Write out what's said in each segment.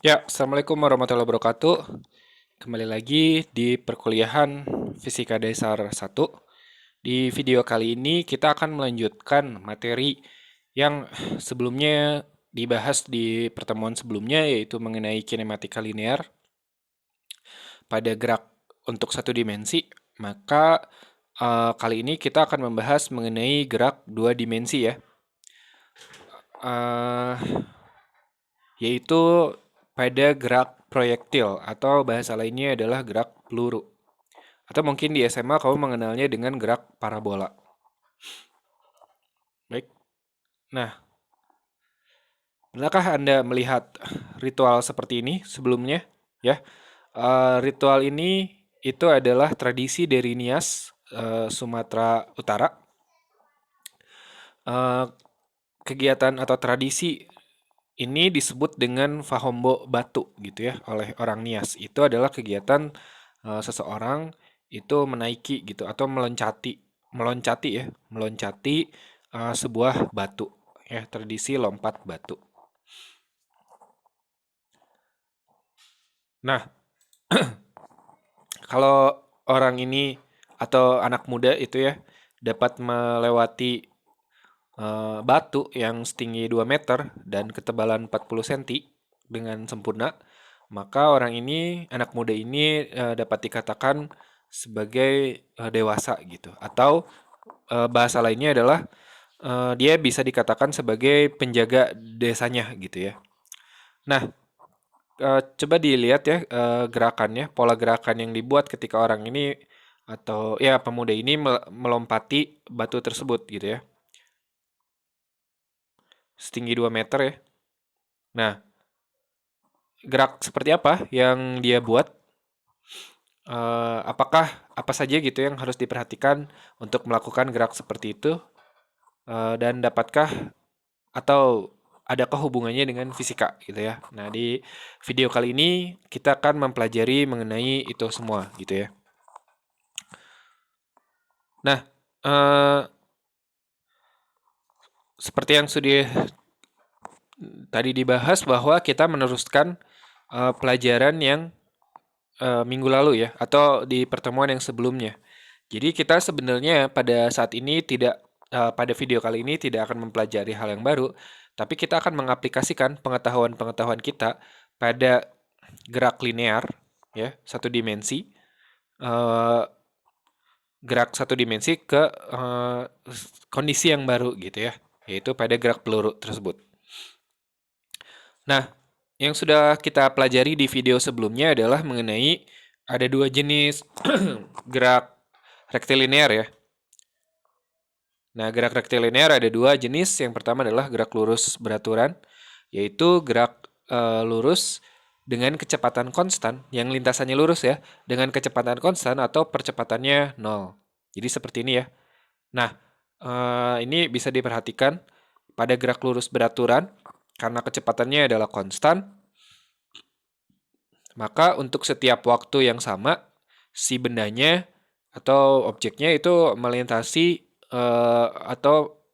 Ya, Assalamualaikum warahmatullahi wabarakatuh. Kembali lagi di perkuliahan Fisika Dasar 1. Di video kali ini kita akan melanjutkan materi yang sebelumnya dibahas di pertemuan sebelumnya, yaitu mengenai kinematika linear pada gerak untuk satu dimensi. Maka kali ini kita akan membahas mengenai gerak dua dimensi ya. Eh, Yaitu pada gerak proyektil atau bahasa lainnya adalah gerak peluru. Atau mungkin di SMA kamu mengenalnya dengan gerak parabola. Baik. Nah, pernahkah Anda melihat ritual seperti ini sebelumnya? Ya, ritual ini itu adalah tradisi dari Nias, Sumatera Utara. Eh, Kegiatan atau tradisi ini disebut dengan Fahombo Batu gitu ya oleh orang Nias. Itu adalah kegiatan seseorang itu menaiki gitu atau meloncati ya, meloncati sebuah batu ya, tradisi lompat batu. Nah, kalau orang ini atau anak muda itu ya dapat melewati batu yang setinggi 2 meter dan ketebalan 40 cm dengan sempurna, maka orang ini, anak muda ini dapat dikatakan sebagai dewasa gitu. Atau bahasa lainnya adalah dia bisa dikatakan sebagai penjaga desanya gitu ya. Nah, coba dilihat ya gerakannya, pola gerakan yang dibuat ketika orang ini atau ya pemuda ini melompati batu tersebut gitu ya. Setinggi 2 meter ya. Nah, gerak seperti apa yang dia buat? Apakah apa saja gitu yang harus diperhatikan untuk melakukan gerak seperti itu? Dan dapatkah atau adakah hubungannya dengan fisika gitu ya? Nah, di video kali ini kita akan mempelajari mengenai itu semua gitu ya. Nah, eh, seperti yang sudah tadi dibahas bahwa kita meneruskan pelajaran yang minggu lalu ya, atau di pertemuan yang sebelumnya. Jadi kita sebenarnya pada saat ini tidak pada video kali ini tidak akan mempelajari hal yang baru, tapi kita akan mengaplikasikan pengetahuan-pengetahuan kita pada gerak linear ya, satu dimensi, eh, gerak satu dimensi ke kondisi yang baru gitu ya, yaitu pada gerak peluru tersebut. Nah, yang sudah kita pelajari di video sebelumnya adalah mengenai ada dua jenis gerak rektilinear ya. Nah, gerak rektilinear ada dua jenis. Yang pertama adalah gerak lurus beraturan, yaitu gerak lurus dengan kecepatan konstan, yang lintasannya lurus ya, dengan kecepatan konstan atau percepatannya nol. Jadi seperti ini ya. Nah, ini bisa diperhatikan pada gerak lurus beraturan, karena kecepatannya adalah konstan, maka untuk setiap waktu yang sama, si bendanya atau objeknya itu melintasi atau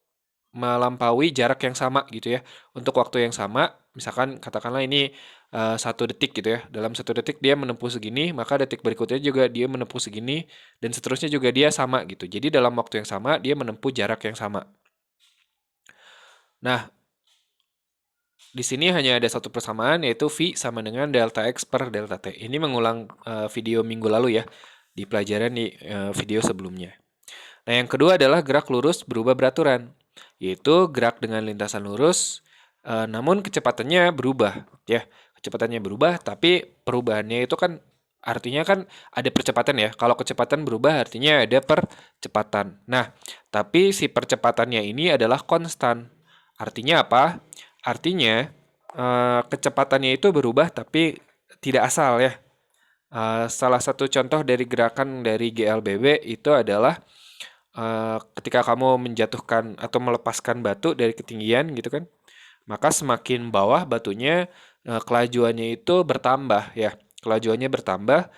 melampaui jarak yang sama gitu ya. Untuk waktu yang sama, misalkan katakanlah ini 1 detik gitu ya. Dalam 1 detik dia menempuh segini, maka detik berikutnya juga dia menempuh segini, dan seterusnya juga dia sama gitu. Jadi dalam waktu yang sama dia menempuh jarak yang sama. Nah, di sini hanya ada satu persamaan, yaitu V sama dengan delta X per delta T. Ini mengulang video minggu lalu ya, di pelajaran di video sebelumnya. Nah, yang kedua adalah gerak lurus berubah beraturan, yaitu gerak dengan lintasan lurus, namun kecepatannya berubah. Ya, kecepatannya berubah, tapi perubahannya itu kan artinya kan ada percepatan ya. Kalau kecepatan berubah artinya ada percepatan. Nah, tapi si percepatannya ini adalah konstan. Artinya apa? Artinya kecepatannya itu berubah tapi tidak asal ya. Salah satu contoh dari gerakan dari GLBB itu adalah ketika kamu menjatuhkan atau melepaskan batu dari ketinggian gitu kan, maka semakin bawah batunya kelajuannya itu bertambah ya, kelajuannya bertambah,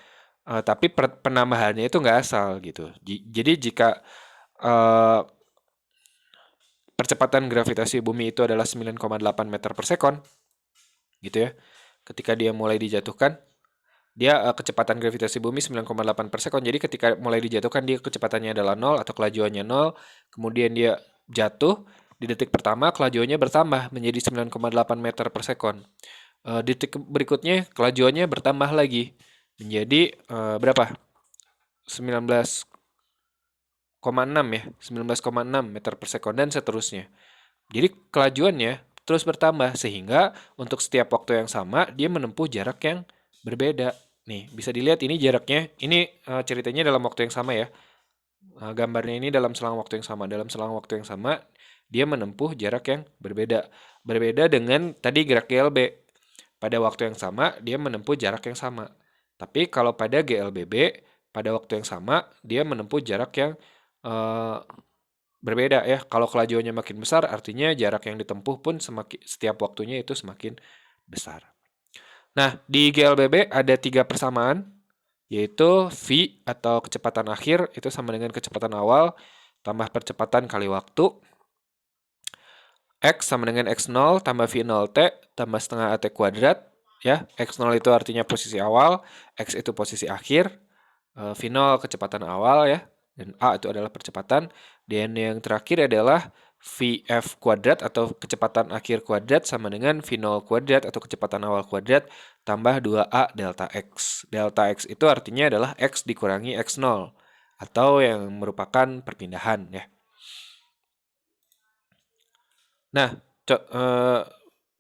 tapi penambahannya itu nggak asal gitu. Jadi jika eh, percepatan gravitasi bumi itu adalah 9,8 meter per sekon gitu ya. ketika dia mulai dijatuhkan, dia kecepatan gravitasi bumi 9,8 per sekon. Jadi ketika mulai dijatuhkan dia kecepatannya adalah 0 atau kelajuannya 0, kemudian dia jatuh, di detik pertama kelajuannya bertambah menjadi 9,8 meter per sekon. Detik berikutnya kelajuannya bertambah lagi menjadi berapa? 19,6 ya, 19,6 meter per sekon dan seterusnya. Jadi kelajuannya terus bertambah sehingga untuk setiap waktu yang sama dia menempuh jarak yang berbeda. Nih, bisa dilihat ini jaraknya. Ini ceritanya dalam waktu yang sama ya. Gambarnya ini dalam selang waktu yang sama. Dalam selang waktu yang sama dia menempuh jarak yang berbeda. Berbeda dengan tadi gerak GLB. Pada waktu yang sama dia menempuh jarak yang sama. Tapi kalau pada GLBB pada waktu yang sama dia menempuh jarak yang berbeda ya. Kalau kelajuannya makin besar, artinya jarak yang ditempuh pun setiap waktunya itu semakin besar. Nah, di GLBB ada 3 persamaan, yaitu V atau kecepatan akhir, itu sama dengan kecepatan awal, tambah percepatan kali waktu. X sama dengan X0 tambah V0T tambah setengah AT kuadrat. Ya, X0 itu artinya posisi awal, X itu posisi akhir, V0 kecepatan awal ya, dan A itu adalah percepatan. Dan yang terakhir adalah Vf kuadrat atau kecepatan akhir kuadrat sama dengan V0 kuadrat atau kecepatan awal kuadrat tambah 2A delta X. Delta X itu artinya adalah X dikurangi X0 atau yang merupakan perpindahan ya. Nah,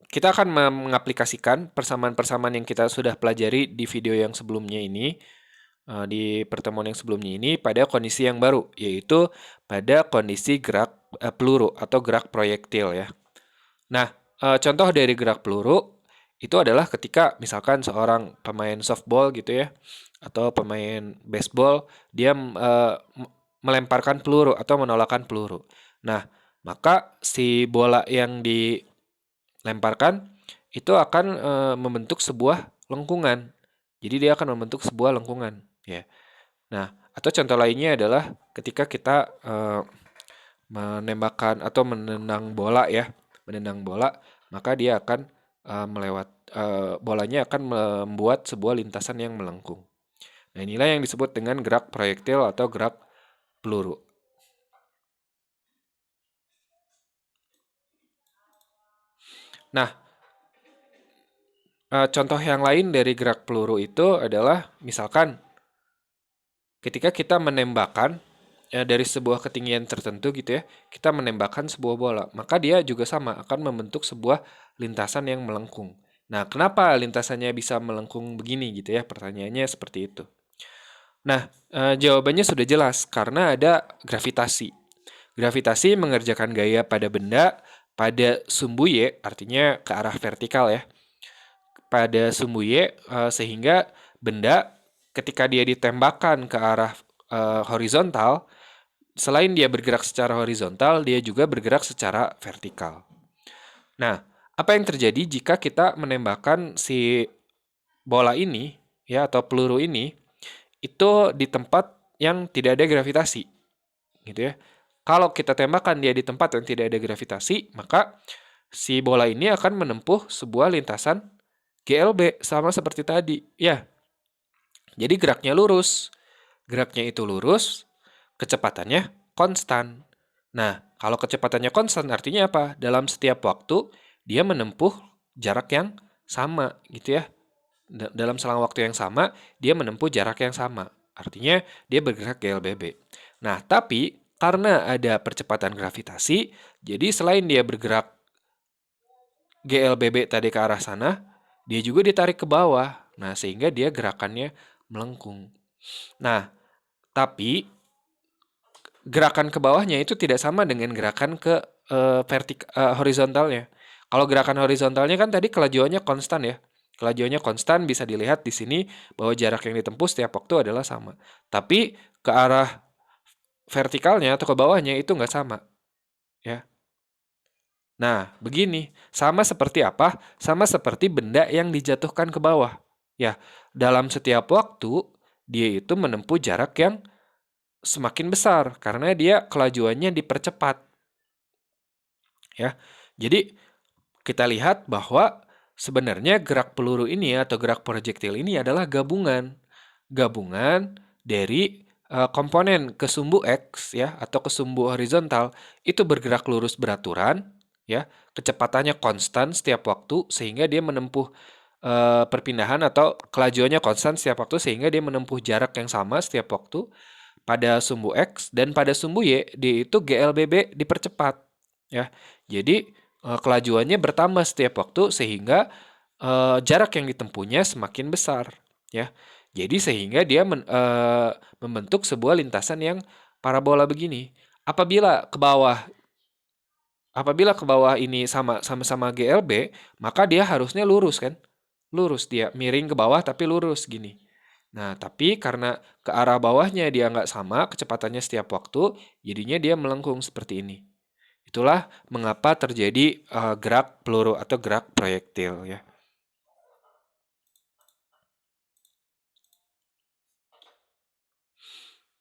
kita akan mengaplikasikan persamaan-persamaan yang kita sudah pelajari di video yang sebelumnya ini, di pertemuan yang sebelumnya ini pada kondisi yang baru, yaitu pada kondisi gerak peluru atau gerak proyektil ya. Nah, contoh dari gerak peluru itu adalah ketika misalkan seorang pemain softball gitu ya, atau pemain baseball, dia melemparkan peluru atau menolakkan peluru. Nah, maka si bola yang dilemparkan itu akan membentuk sebuah lengkungan. Jadi dia akan membentuk sebuah lengkungan ya. Nah, atau contoh lainnya adalah ketika kita menembakkan atau menendang bola ya, menendang bola, maka dia akan bolanya akan membuat sebuah lintasan yang melengkung. Nah, inilah yang disebut dengan gerak proyektil atau gerak peluru. Nah, contoh yang lain dari gerak peluru itu adalah misalkan ketika kita menembakkan dari sebuah ketinggian tertentu gitu ya, kita menembakkan sebuah bola, maka dia juga sama akan membentuk sebuah lintasan yang melengkung. Nah, kenapa lintasannya bisa melengkung begini gitu ya? Pertanyaannya seperti itu. Nah, jawabannya sudah jelas karena ada gravitasi. Gravitasi mengerjakan gaya pada benda pada sumbu Y, artinya ke arah vertikal ya. Pada sumbu Y sehingga benda ketika dia ditembakkan ke arah horizontal, selain dia bergerak secara horizontal, dia juga bergerak secara vertikal. Nah, apa yang terjadi jika kita menembakkan si bola ini ya atau peluru ini itu di tempat yang tidak ada gravitasi, gitu ya. Kalau kita tembakkan dia di tempat yang tidak ada gravitasi, maka si bola ini akan menempuh sebuah lintasan GLB sama seperti tadi, ya. Jadi geraknya lurus. Geraknya itu lurus, kecepatannya konstan. Nah, kalau kecepatannya konstan artinya apa? Dalam setiap waktu dia menempuh jarak yang sama, gitu ya. Dalam selang waktu yang sama, dia menempuh jarak yang sama. Artinya dia bergerak GLBB. Nah, tapi karena ada percepatan gravitasi, jadi selain dia bergerak GLBB tadi ke arah sana, dia juga ditarik ke bawah. Nah, sehingga dia gerakannya melengkung. Nah, tapi gerakan ke bawahnya itu tidak sama dengan gerakan ke horizontalnya. Kalau gerakan horizontalnya kan tadi kelajuannya konstan ya. Kelajuannya konstan bisa dilihat di sini bahwa jarak yang ditempuh setiap waktu adalah sama. Tapi ke arah vertikalnya atau ke bawahnya itu nggak sama. Ya. Nah, begini. Sama seperti apa? Sama seperti benda yang dijatuhkan ke bawah. Ya, dalam setiap waktu dia itu menempuh jarak yang semakin besar karena dia kelajuannya dipercepat. Ya. Jadi kita lihat bahwa Sebenarnya gerak peluru ini atau gerak projektil ini adalah gabungan dari komponen kesumbu X ya atau kesumbu horizontal itu bergerak lurus beraturan ya, kecepatannya konstan setiap waktu sehingga dia menempuh perpindahan atau kelajuannya konstan setiap waktu sehingga dia menempuh jarak yang sama setiap waktu pada sumbu X dan pada sumbu Y dia itu GLBB dipercepat ya. Jadi kelajuannya bertambah setiap waktu sehingga jarak yang ditempuhnya semakin besar ya. Jadi sehingga dia membentuk sebuah lintasan yang parabola begini. Apabila ke bawah ini sama-sama GLB, maka dia harusnya lurus kan? Lurus dia, miring ke bawah tapi lurus gini. Nah, tapi karena ke arah bawahnya dia nggak sama kecepatannya setiap waktu, jadinya dia melengkung seperti ini. Itulah mengapa terjadi gerak peluru atau gerak proyektil ya.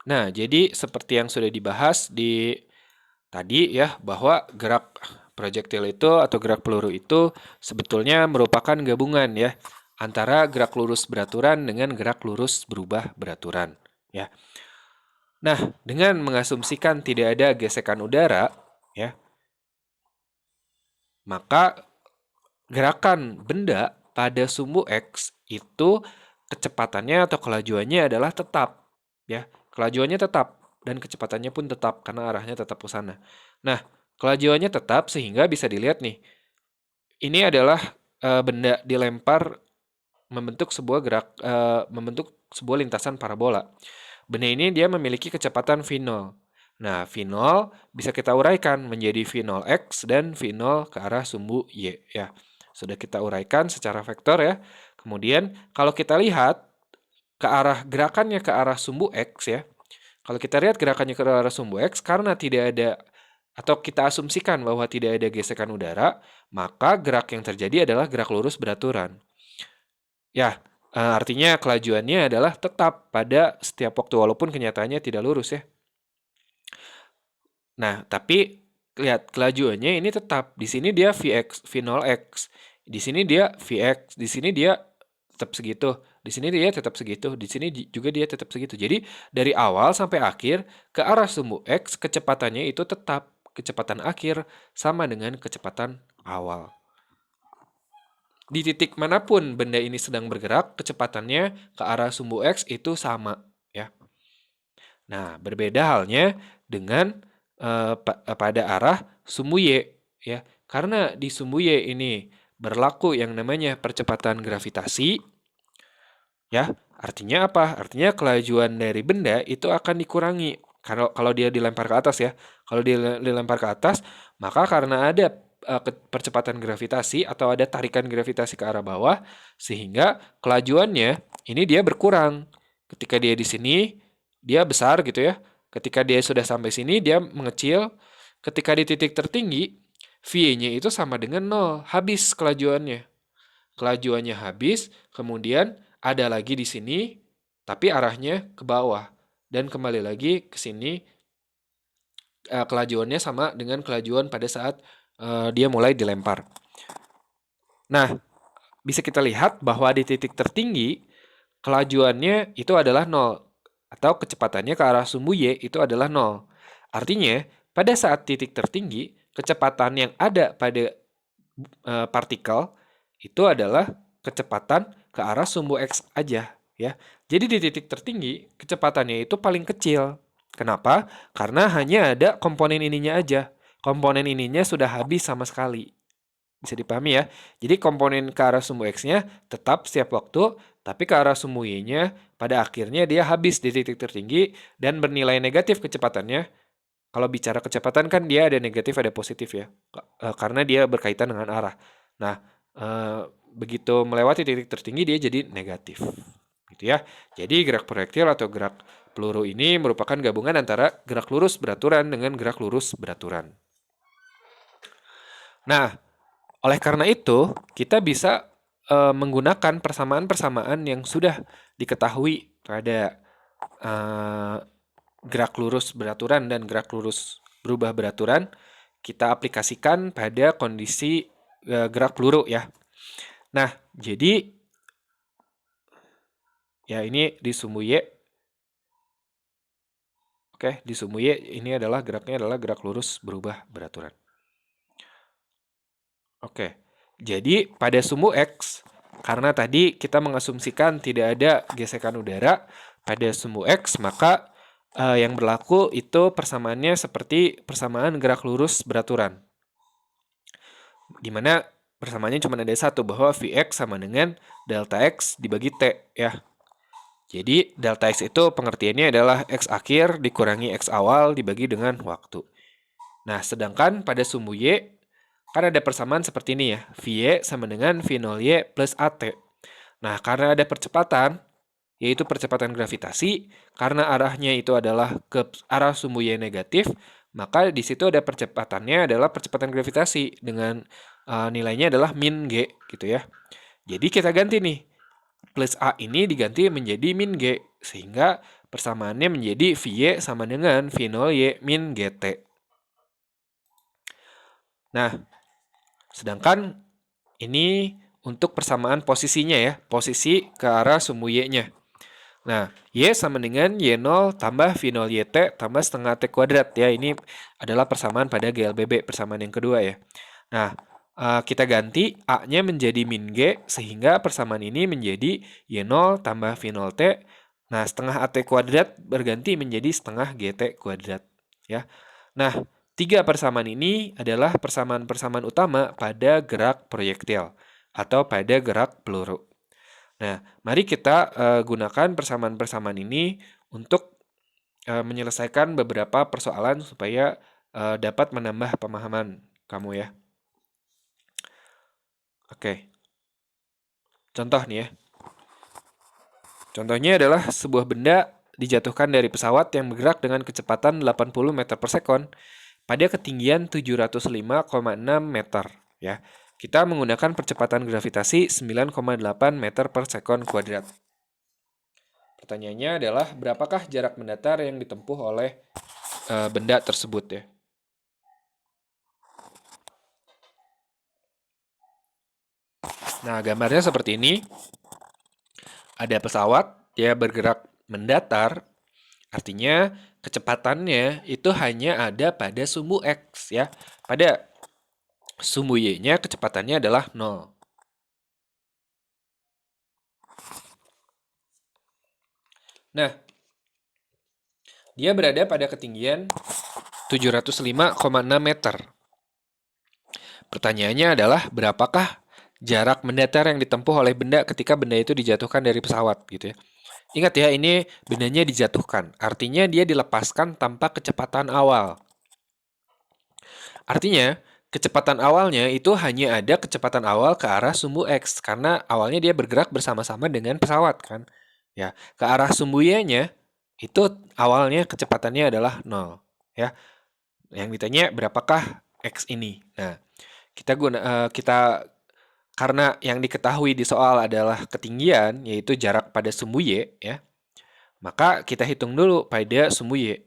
Nah, jadi seperti yang sudah dibahas di tadi ya, bahwa gerak proyektil itu atau gerak peluru itu sebetulnya merupakan gabungan ya antara gerak lurus beraturan dengan gerak lurus berubah beraturan ya. Nah, dengan mengasumsikan tidak ada gesekan udara ya, maka gerakan benda pada sumbu X itu kecepatannya atau kelajuannya adalah tetap ya. Kelajuannya tetap dan kecepatannya pun tetap karena arahnya tetap ke sana. Nah, kelajuannya tetap sehingga bisa dilihat nih. Ini adalah benda dilempar membentuk sebuah lintasan parabola. Benda ini dia memiliki kecepatan v0. Nah, v0 bisa kita uraikan menjadi v0 x dan v0 ke arah sumbu y ya. Sudah kita uraikan secara vektor ya. Kemudian kalau kita lihat ke arah gerakannya ke arah sumbu x ya. Kalau kita lihat gerakannya ke arah sumbu x karena tidak ada atau kita asumsikan bahwa tidak ada gesekan udara, maka gerak yang terjadi adalah gerak lurus beraturan. Ya, artinya kelajuannya adalah tetap pada setiap waktu walaupun kenyataannya tidak lurus ya. Nah, tapi lihat kelajuannya ini tetap. Di sini dia Vx, V0x. Di sini dia Vx, di sini dia tetap segitu. Di sini dia tetap segitu, di sini juga dia tetap segitu. Jadi dari awal sampai akhir ke arah sumbu X kecepatannya itu tetap. Kecepatan akhir sama dengan kecepatan awal. Di titik manapun benda ini sedang bergerak, kecepatannya ke arah sumbu X itu sama ya. Nah, berbeda halnya dengan pada arah sumbu Y ya. Karena di sumbu Y ini berlaku yang namanya percepatan gravitasi ya. Artinya apa? Artinya kelajuan dari benda itu akan dikurangi kalau dia dilempar ke atas ya. Kalau dia dilempar ke atas, maka karena ada percepatan gravitasi atau ada tarikan gravitasi ke arah bawah sehingga kelajuannya ini dia berkurang. Ketika dia di sini dia besar gitu ya. Ketika dia sudah sampai sini dia mengecil. Ketika di titik tertinggi V-nya itu sama dengan 0, habis kelajuannya. Kelajuannya habis, kemudian ada lagi di sini tapi arahnya ke bawah dan kembali lagi ke sini kelajuannya sama dengan kelajuan pada saat dia mulai dilempar. Nah, bisa kita lihat bahwa di titik tertinggi kelajuannya itu adalah 0 atau kecepatannya ke arah sumbu Y itu adalah 0. Artinya, pada saat titik tertinggi, kecepatan yang ada pada partikel itu adalah kecepatan ke arah sumbu X aja ya. Jadi di titik tertinggi kecepatannya itu paling kecil. Kenapa? Karena hanya ada komponen ininya aja. Komponen ininya sudah habis sama sekali. Bisa dipahami ya. Jadi komponen ke arah sumbu X-nya tetap setiap waktu, tapi ke arah sumbu Y-nya pada akhirnya dia habis di titik tertinggi dan bernilai negatif kecepatannya. Kalau bicara kecepatan kan dia ada negatif ada positif ya. Karena dia berkaitan dengan arah. Nah, begitu melewati titik tertinggi dia jadi negatif. Gitu ya. Jadi gerak proyektil atau gerak peluru ini merupakan gabungan antara gerak lurus beraturan dengan gerak lurus beraturan. Nah, oleh karena itu, kita bisa menggunakan persamaan-persamaan yang sudah diketahui pada gerak lurus beraturan dan gerak lurus berubah beraturan, kita aplikasikan pada kondisi gerak peluru ya. Nah, jadi ya ini di sumbu Y. Oke, di sumbu Y ini geraknya adalah gerak lurus berubah beraturan. Oke, jadi pada sumbu X, karena tadi kita mengasumsikan tidak ada gesekan udara pada sumbu X, maka yang berlaku itu persamaannya seperti persamaan gerak lurus beraturan. Di mana persamaannya cuma ada satu, bahwa Vx sama dengan delta X dibagi T, ya. Jadi delta X itu pengertiannya adalah X akhir dikurangi X awal dibagi dengan waktu. Nah, sedangkan pada sumbu Y, kan ada persamaan seperti ini ya. Vy sama dengan V0Y plus AT. Nah, karena ada percepatan, yaitu percepatan gravitasi, karena arahnya itu adalah ke arah sumbu Y negatif, maka di situ ada percepatannya adalah percepatan gravitasi dengan nilainya adalah min G gitu ya. Jadi kita ganti nih. Plus A ini diganti menjadi min G, sehingga persamaannya menjadi Vy sama dengan V0Y min GT. Nah, sedangkan ini untuk persamaan posisinya ya, posisi ke arah sumbu Y-nya. Nah, Y sama dengan Y0 tambah V0YT tambah setengah T kuadrat ya. Ini adalah persamaan pada GLBB, persamaan yang kedua ya. Nah, kita ganti A-nya menjadi min G, sehingga persamaan ini menjadi Y0 tambah V0T. Nah, setengah AT kuadrat berganti menjadi setengah GT kuadrat. Ya. Nah, tiga persamaan ini adalah persamaan-persamaan utama pada gerak proyektil atau pada gerak peluru. Nah, mari kita gunakan persamaan-persamaan ini untuk menyelesaikan beberapa persoalan supaya dapat menambah pemahaman kamu ya. Oke. Contoh nih ya. Contohnya adalah sebuah benda dijatuhkan dari pesawat yang bergerak dengan kecepatan 80 meter per sekon pada ketinggian 705,6 meter ya. Kita menggunakan percepatan gravitasi 9,8 meter per sekon kuadrat. Pertanyaannya adalah berapakah jarak mendatar yang ditempuh oleh benda tersebut ya. Nah, gambarnya seperti ini. Ada pesawat, dia bergerak mendatar, artinya kecepatannya itu hanya ada pada sumbu X ya. Pada sumbu Y-nya kecepatannya adalah 0. Nah, dia berada pada ketinggian 705,6 meter. Pertanyaannya adalah berapakah jarak mendatar yang ditempuh oleh benda ketika benda itu dijatuhkan dari pesawat gitu ya. Ingat ya, ini bendanya dijatuhkan. Artinya dia dilepaskan tanpa kecepatan awal. Artinya, kecepatan awalnya itu hanya ada kecepatan awal ke arah sumbu X. Karena awalnya dia bergerak bersama-sama dengan pesawat kan. Ya, ke arah sumbu Y-nya itu awalnya kecepatannya adalah 0. Ya, yang ditanya berapakah X ini. Nah, kita karena yang diketahui di soal adalah ketinggian, yaitu jarak pada sumbu Y, ya, maka kita hitung dulu pada sumbu Y.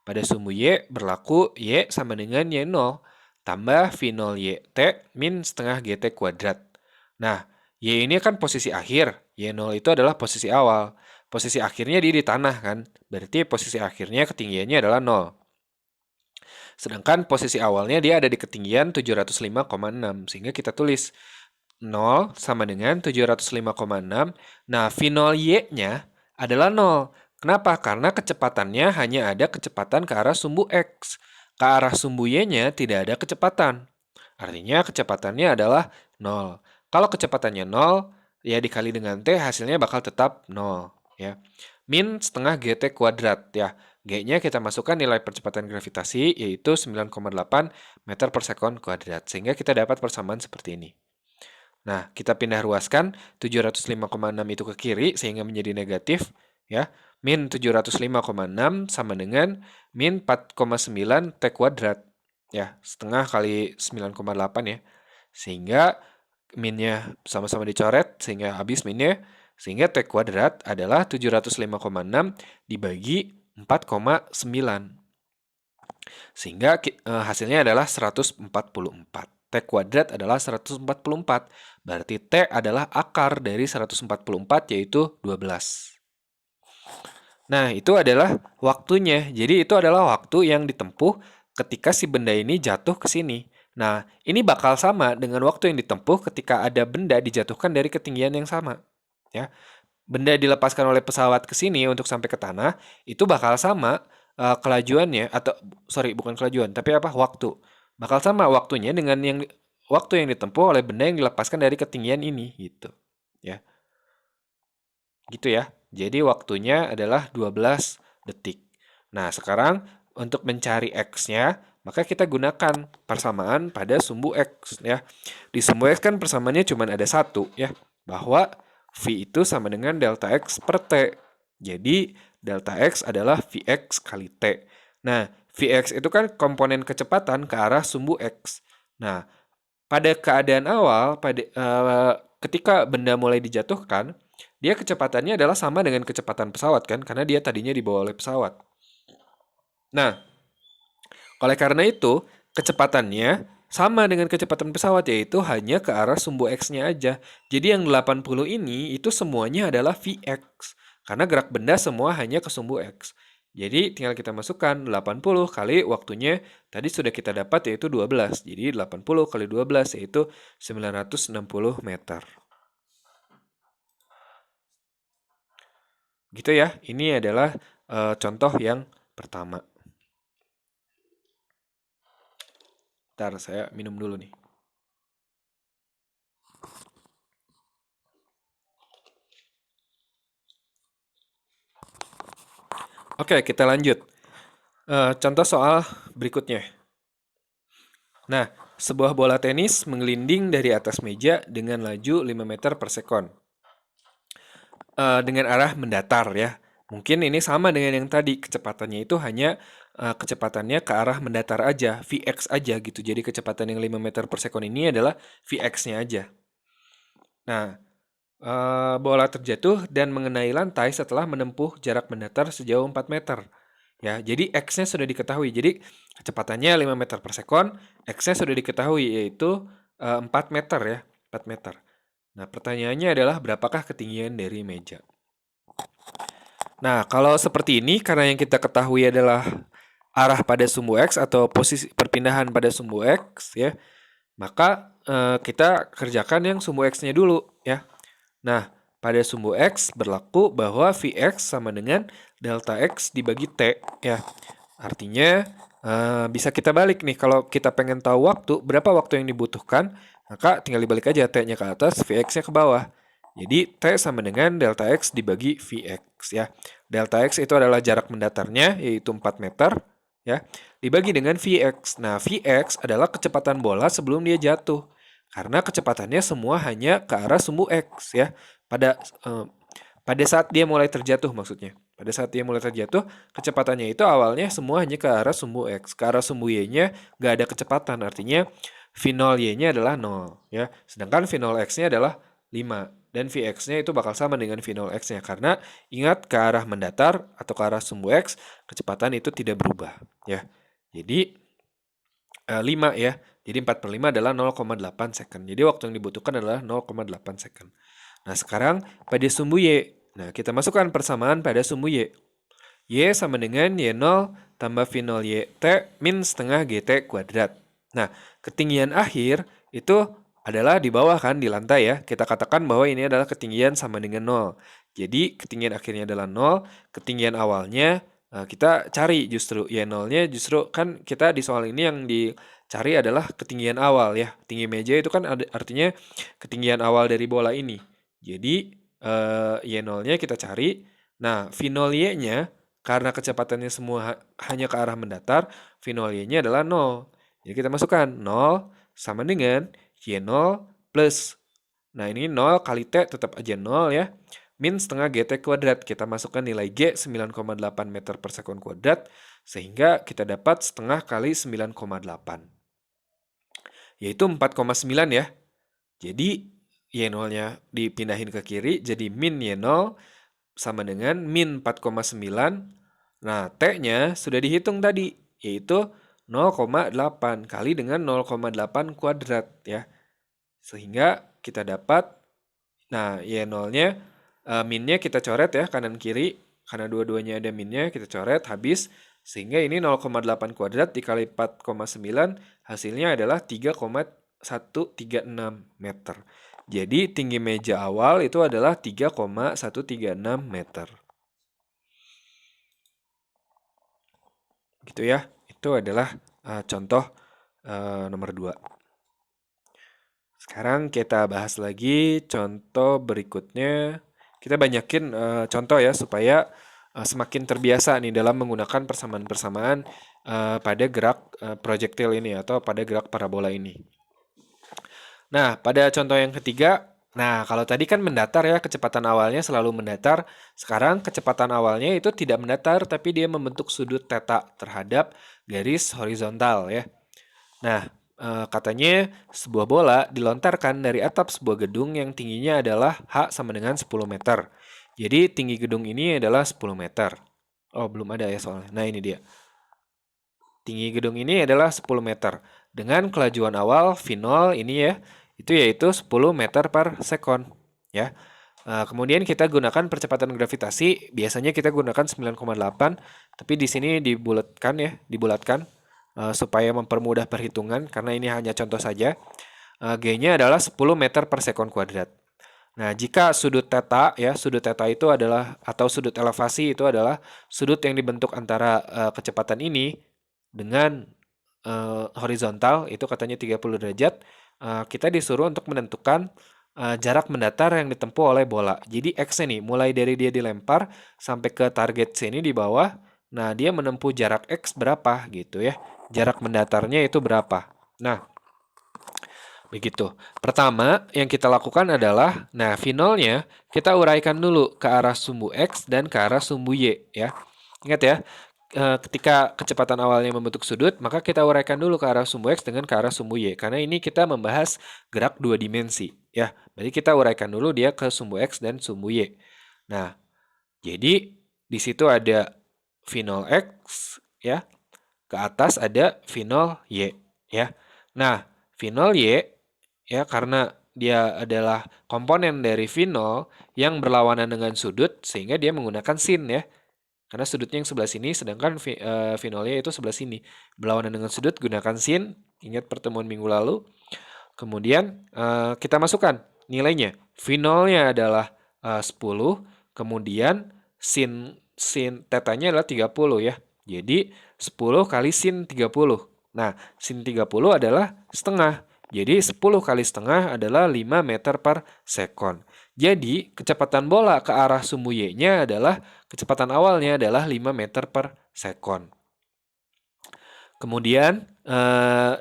Pada sumbu Y berlaku Y sama dengan Y0 tambah V0YT min setengah GT kuadrat. Nah, Y ini kan posisi akhir, Y0 itu adalah posisi awal. Posisi akhirnya dia di tanah kan, berarti posisi akhirnya ketinggiannya adalah 0. Sedangkan posisi awalnya dia ada di ketinggian 705,6, sehingga kita tulis 0 sama dengan 705,6. Nah, V0Y-nya adalah 0. Kenapa? Karena kecepatannya hanya ada kecepatan ke arah sumbu X. Ke arah sumbu Y-nya tidak ada kecepatan. Artinya kecepatannya adalah 0. Kalau kecepatannya 0, ya dikali dengan T hasilnya bakal tetap 0. Ya. Min setengah GT kuadrat. Ya. G-nya kita masukkan nilai percepatan gravitasi yaitu 9,8 meter per sekon kuadrat. Sehingga kita dapat persamaan seperti ini. Nah, kita pindah ruaskan 705,6 itu ke kiri sehingga menjadi negatif. Ya. Min 705,6 sama dengan min 4,9 T kuadrat. Ya, setengah kali 9,8 ya. Sehingga minnya sama-sama dicoret sehingga habis minnya. Sehingga T kuadrat adalah 705,6 dibagi 4,9. Sehingga hasilnya adalah 144. T kuadrat adalah 144. Berarti T adalah akar dari 144 yaitu 12. Nah, itu adalah waktunya. Jadi itu adalah waktu yang ditempuh ketika si benda ini jatuh ke sini. Nah, ini bakal sama dengan waktu yang ditempuh ketika ada benda dijatuhkan dari ketinggian yang sama. Ya, benda dilepaskan oleh pesawat ke sini untuk sampai ke tanah, itu bakal sama kelajuannya atau sorry bukan kelajuan, tapi apa waktu. Bakal sama waktunya dengan waktu yang ditempuh oleh benda yang dilepaskan dari ketinggian ini gitu. Ya. Gitu ya. Jadi waktunya adalah 12 detik. Nah, sekarang untuk mencari X-nya, maka kita gunakan persamaan pada sumbu X ya. Di sumbu X kan persamaannya cuma ada satu ya, bahwa V itu sama dengan delta X per T. Jadi delta X adalah Vx kali T. Nah, Vx itu kan komponen kecepatan ke arah sumbu X. Nah, pada keadaan awal, ketika benda mulai dijatuhkan, dia kecepatannya adalah sama dengan kecepatan pesawat kan, karena dia tadinya dibawa oleh pesawat. Nah, oleh karena itu, kecepatannya sama dengan kecepatan pesawat, yaitu hanya ke arah sumbu X-nya aja. Jadi yang 80 ini itu semuanya adalah Vx. Karena gerak benda semua hanya ke sumbu X. Jadi tinggal kita masukkan 80 kali waktunya tadi sudah kita dapat yaitu 12. Jadi 80 kali 12 yaitu 960 meter. Gitu ya, ini adalah contoh yang pertama. Ntar saya minum dulu nih. Oke, kita lanjut. Contoh soal berikutnya. Nah, sebuah bola tenis menggelinding dari atas meja dengan laju 5 meter per sekon. Dengan arah mendatar ya. Mungkin ini sama dengan yang tadi, kecepatannya itu hanya kecepatannya ke arah mendatar aja, Vx aja gitu. Jadi kecepatan yang 5 meter per sekon ini adalah Vx-nya aja. Nah, bola terjatuh dan mengenai lantai setelah menempuh jarak mendatar sejauh 4 meter. Ya, jadi X-nya sudah diketahui. Jadi kecepatannya 5 meter per sekon, X-nya sudah diketahui yaitu 4 meter ya, 4 meter. Nah, pertanyaannya adalah berapakah ketinggian dari meja? Nah, kalau seperti ini karena yang kita ketahui adalah arah pada sumbu X atau posisi perpindahan pada sumbu X ya, maka kita kerjakan yang sumbu X-nya dulu ya. Nah, pada sumbu X berlaku bahwa Vx sama dengan delta X dibagi T ya. Artinya bisa kita balik nih, kalau kita pengen tahu waktu, berapa waktu yang dibutuhkan, maka tinggal dibalik aja T-nya ke atas, Vx-nya ke bawah. Jadi T sama dengan delta X dibagi Vx ya. Delta X itu adalah jarak mendatarnya yaitu 4 meter ya. Dibagi dengan Vx. Nah, Vx adalah kecepatan bola sebelum dia jatuh. Karena kecepatannya semua hanya ke arah sumbu X ya. Pada saat dia mulai terjatuh maksudnya. Pada saat dia mulai terjatuh, kecepatannya itu awalnya semua hanya ke arah sumbu X. Ke arah sumbu Y-nya nggak ada kecepatan. Artinya V0 Y-nya adalah 0 ya. Sedangkan V0 X-nya adalah 5. Dan Vx-nya itu bakal sama dengan V0 X-nya. Karena ingat, ke arah mendatar atau ke arah sumbu X, kecepatan itu tidak berubah ya. Jadi 5 ya. Jadi 4/5 adalah 0,8 second. Jadi waktu yang dibutuhkan adalah 0,8 second. Nah, sekarang pada sumbu Y. Nah, kita masukkan persamaan pada sumbu Y. Y sama dengan Y0 tambah V0 YT min setengah GT kuadrat. Nah, ketinggian akhir itu adalah di bawah kan, di lantai ya. Kita katakan bahwa ini adalah ketinggian sama dengan 0. Jadi, ketinggian akhirnya adalah 0. Ketinggian awalnya kita cari justru Y0-nya, justru kan kita di soal ini yang dicari adalah ketinggian awal ya. Tinggi meja itu kan artinya ketinggian awal dari bola ini. Jadi Y0-nya kita cari. Nah, V0 Y-nya karena kecepatannya semua hanya ke arah mendatar, V0 Y-nya adalah 0. Jadi kita masukkan 0 sama dengan Y0 plus. Nah, ini 0 kali T tetap aja 0 ya. Min setengah GT kuadrat. Kita masukkan nilai G 9,8 meter per sekon kuadrat. Sehingga kita dapat setengah kali 9,8. Yaitu 4,9 ya. Jadi Y0-nya dipindahin ke kiri. Jadi min Y0 sama dengan min 4,9. Nah, T-nya sudah dihitung tadi. Yaitu 0,8 kali dengan 0,8 kuadrat ya. Sehingga kita dapat, nah Y0-nya, minnya kita coret ya kanan kiri, karena dua-duanya ada minnya kita coret habis, sehingga ini 0,8 kuadrat dikali 4,9 hasilnya adalah 3,136 meter. Jadi tinggi meja awal itu adalah 3,136 meter. Gitu ya. Itu adalah contoh nomor 2. Sekarang kita bahas lagi contoh berikutnya. Kita banyakin contoh ya supaya semakin terbiasa nih dalam menggunakan persamaan-persamaan pada gerak proyektil ini atau pada gerak parabola ini. Nah, pada contoh yang ketiga, nah kalau tadi kan mendatar ya, kecepatan awalnya selalu mendatar. Sekarang kecepatan awalnya itu tidak mendatar, tapi dia membentuk sudut theta terhadap garis horizontal ya. Nah, katanya sebuah bola dilontarkan dari atap sebuah gedung yang tingginya adalah H sama dengan 10 meter. Jadi tinggi gedung ini adalah 10 meter. Oh, belum ada ya soalnya. Nah, ini dia. Tinggi gedung ini adalah 10 meter. Dengan kelajuan awal V0 ini ya, itu yaitu 10 meter per sekon. Ya. Kemudian kita gunakan percepatan gravitasi, biasanya kita gunakan 9,8, tapi di sini dibulatkan supaya mempermudah perhitungan, karena ini hanya contoh saja. G-nya adalah 10 meter per sekon kuadrat. Nah, jika sudut theta ya, sudut theta itu adalah, atau sudut elevasi itu adalah sudut yang dibentuk antara kecepatan ini dengan horizontal, itu katanya 30 derajat, kita disuruh untuk menentukan jarak mendatar yang ditempuh oleh bola. Jadi X-nya nih, mulai dari dia dilempar sampai ke target sini di bawah, nah dia menempuh jarak X berapa gitu ya. Jarak mendatarnya itu berapa. Nah, begitu. Pertama, yang kita lakukan adalah, nah V0-nya kita uraikan dulu ke arah sumbu X dan ke arah sumbu Y ya. Ingat ya, ketika kecepatan awalnya membentuk sudut, maka kita uraikan dulu ke arah sumbu X dengan ke arah sumbu Y. Karena ini kita membahas gerak dua dimensi ya. Jadi kita uraikan dulu dia ke sumbu X dan sumbu Y. Nah, jadi di situ ada V0X ya. Ke atas ada V0Y ya. Nah, V0Y ya, karena dia adalah komponen dari V0 yang berlawanan dengan sudut, sehingga dia menggunakan sin ya. Karena sudutnya yang sebelah sini, sedangkan V0-nya itu sebelah sini. Berlawanan dengan sudut, gunakan sin. Ingat pertemuan minggu lalu. Kemudian kita masukkan nilainya. V0-nya adalah 10, kemudian sin tetanya adalah 30 ya. Jadi 10 kali sin 30. Nah, sin 30 adalah setengah. Jadi 10 kali setengah adalah 5 meter per sekon. Jadi kecepatan bola ke arah sumbu Y-nya adalah, kecepatan awalnya adalah 5 meter per sekon. Kemudian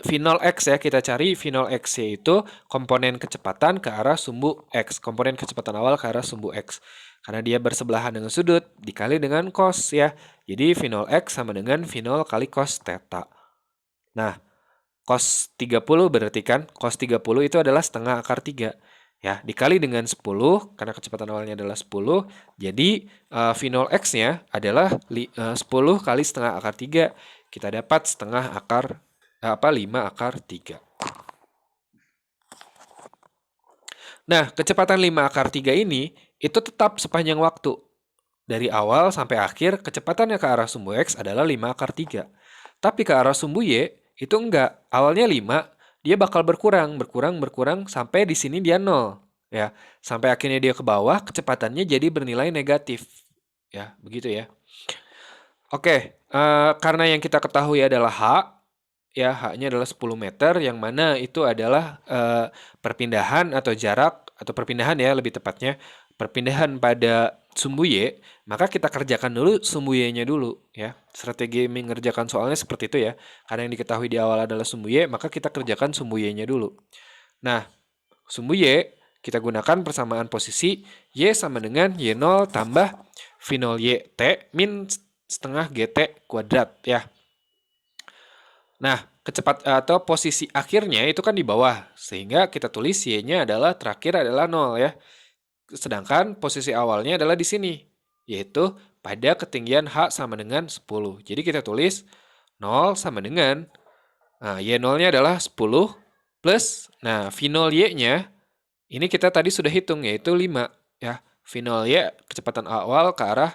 V0X ya, kita cari V0X yaitu komponen kecepatan ke arah sumbu X. Komponen kecepatan awal ke arah sumbu X. Karena dia bersebelahan dengan sudut, dikali dengan cos ya. Jadi V0X sama dengan V0 kali cos theta. Nah, cos 30 berarti kan, cos 30 itu adalah setengah akar 3. Ya, dikali dengan 10, karena kecepatan awalnya adalah 10, jadi V0X-nya adalah 10 kali setengah akar 3. Kita dapat setengah akar, 5 akar 3. Nah, kecepatan 5 akar 3 ini, itu tetap sepanjang waktu. Dari awal sampai akhir, kecepatannya ke arah sumbu X adalah 5 akar 3. Tapi ke arah sumbu Y, itu enggak. Awalnya 5, dia bakal berkurang sampai di sini dia 0. Ya, sampai akhirnya dia ke bawah, kecepatannya jadi bernilai negatif. Ya, begitu ya. Oke, karena yang kita ketahui adalah H, ya H-nya adalah 10 meter, yang mana itu adalah perpindahan atau jarak, atau perpindahan ya lebih tepatnya, perpindahan pada sumbu Y, maka kita kerjakan dulu sumbu Y-nya dulu ya. Strategi mengerjakan soalnya seperti itu ya. Karena yang diketahui di awal adalah sumbu Y, maka kita kerjakan sumbu Y-nya dulu. Nah, sumbu Y kita gunakan persamaan posisi Y sama dengan Y0 tambah V0YT min setengah GT kuadrat ya. Nah, atau posisi akhirnya itu kan di bawah, sehingga kita tulis Y-nya adalah terakhir adalah 0 ya. Sedangkan posisi awalnya adalah di sini, yaitu pada ketinggian H sama dengan 10. Jadi kita tulis 0 sama dengan, nah, Y0-nya adalah 10 plus, nah, V0 Y-nya, ini kita tadi sudah hitung, yaitu 5. Ya. V0 Y, kecepatan awal ke arah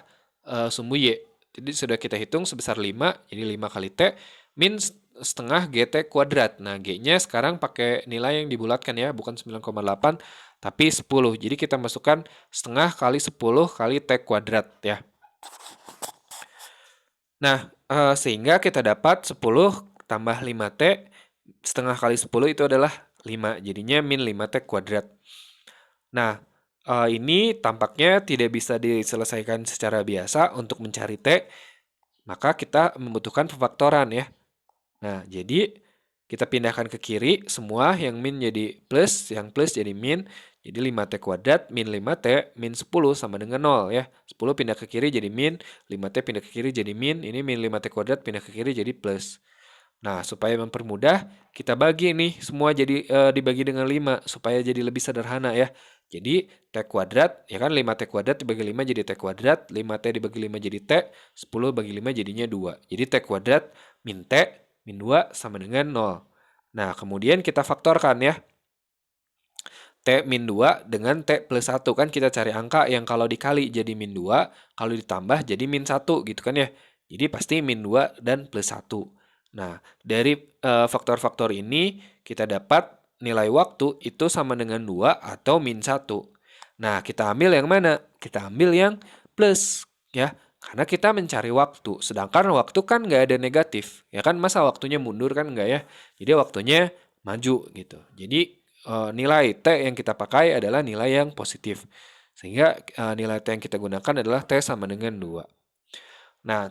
sumbu Y. Jadi sudah kita hitung sebesar 5, jadi 5 kali T, min setengah GT kuadrat. Nah, G-nya sekarang pakai nilai yang dibulatkan ya, bukan 9,8, tapi 10. Jadi kita masukkan setengah kali 10 kali T kuadrat ya. Nah, sehingga kita dapat 10 tambah 5T, setengah kali 10 itu adalah 5, jadinya min 5T kuadrat. Nah, ini tampaknya tidak bisa diselesaikan secara biasa untuk mencari T, maka kita membutuhkan pemfaktoran ya. Nah, jadi kita pindahkan ke kiri, semua yang min jadi plus, yang plus jadi min, jadi 5T kuadrat min 5T min 10 sama dengan 0 ya. 10 pindah ke kiri jadi min, 5T pindah ke kiri jadi min, ini min 5T kuadrat pindah ke kiri jadi plus. Nah, supaya mempermudah, kita bagi nih semua jadi dibagi dengan 5 supaya jadi lebih sederhana ya. Jadi T kuadrat, ya kan 5T kuadrat dibagi 5 jadi T kuadrat, 5T dibagi 5 jadi T, 10 bagi 5 jadinya 2. Jadi T kuadrat min T min 2 sama dengan 0. Nah, kemudian kita faktorkan ya. T min 2 dengan T plus 1. Kan kita cari angka yang kalau dikali jadi min 2, kalau ditambah jadi min 1 gitu kan ya. Jadi pasti min 2 dan plus 1. Nah, dari faktor-faktor ini kita dapat nilai waktu itu sama dengan 2 atau min 1. Nah, kita ambil yang mana? Kita ambil yang plus ya. Karena kita mencari waktu, sedangkan waktu kan nggak ada negatif, ya kan masa waktunya mundur kan nggak ya, jadi waktunya maju gitu. Jadi nilai T yang kita pakai adalah nilai yang positif, sehingga nilai T yang kita gunakan adalah T sama dengan 2. Nah,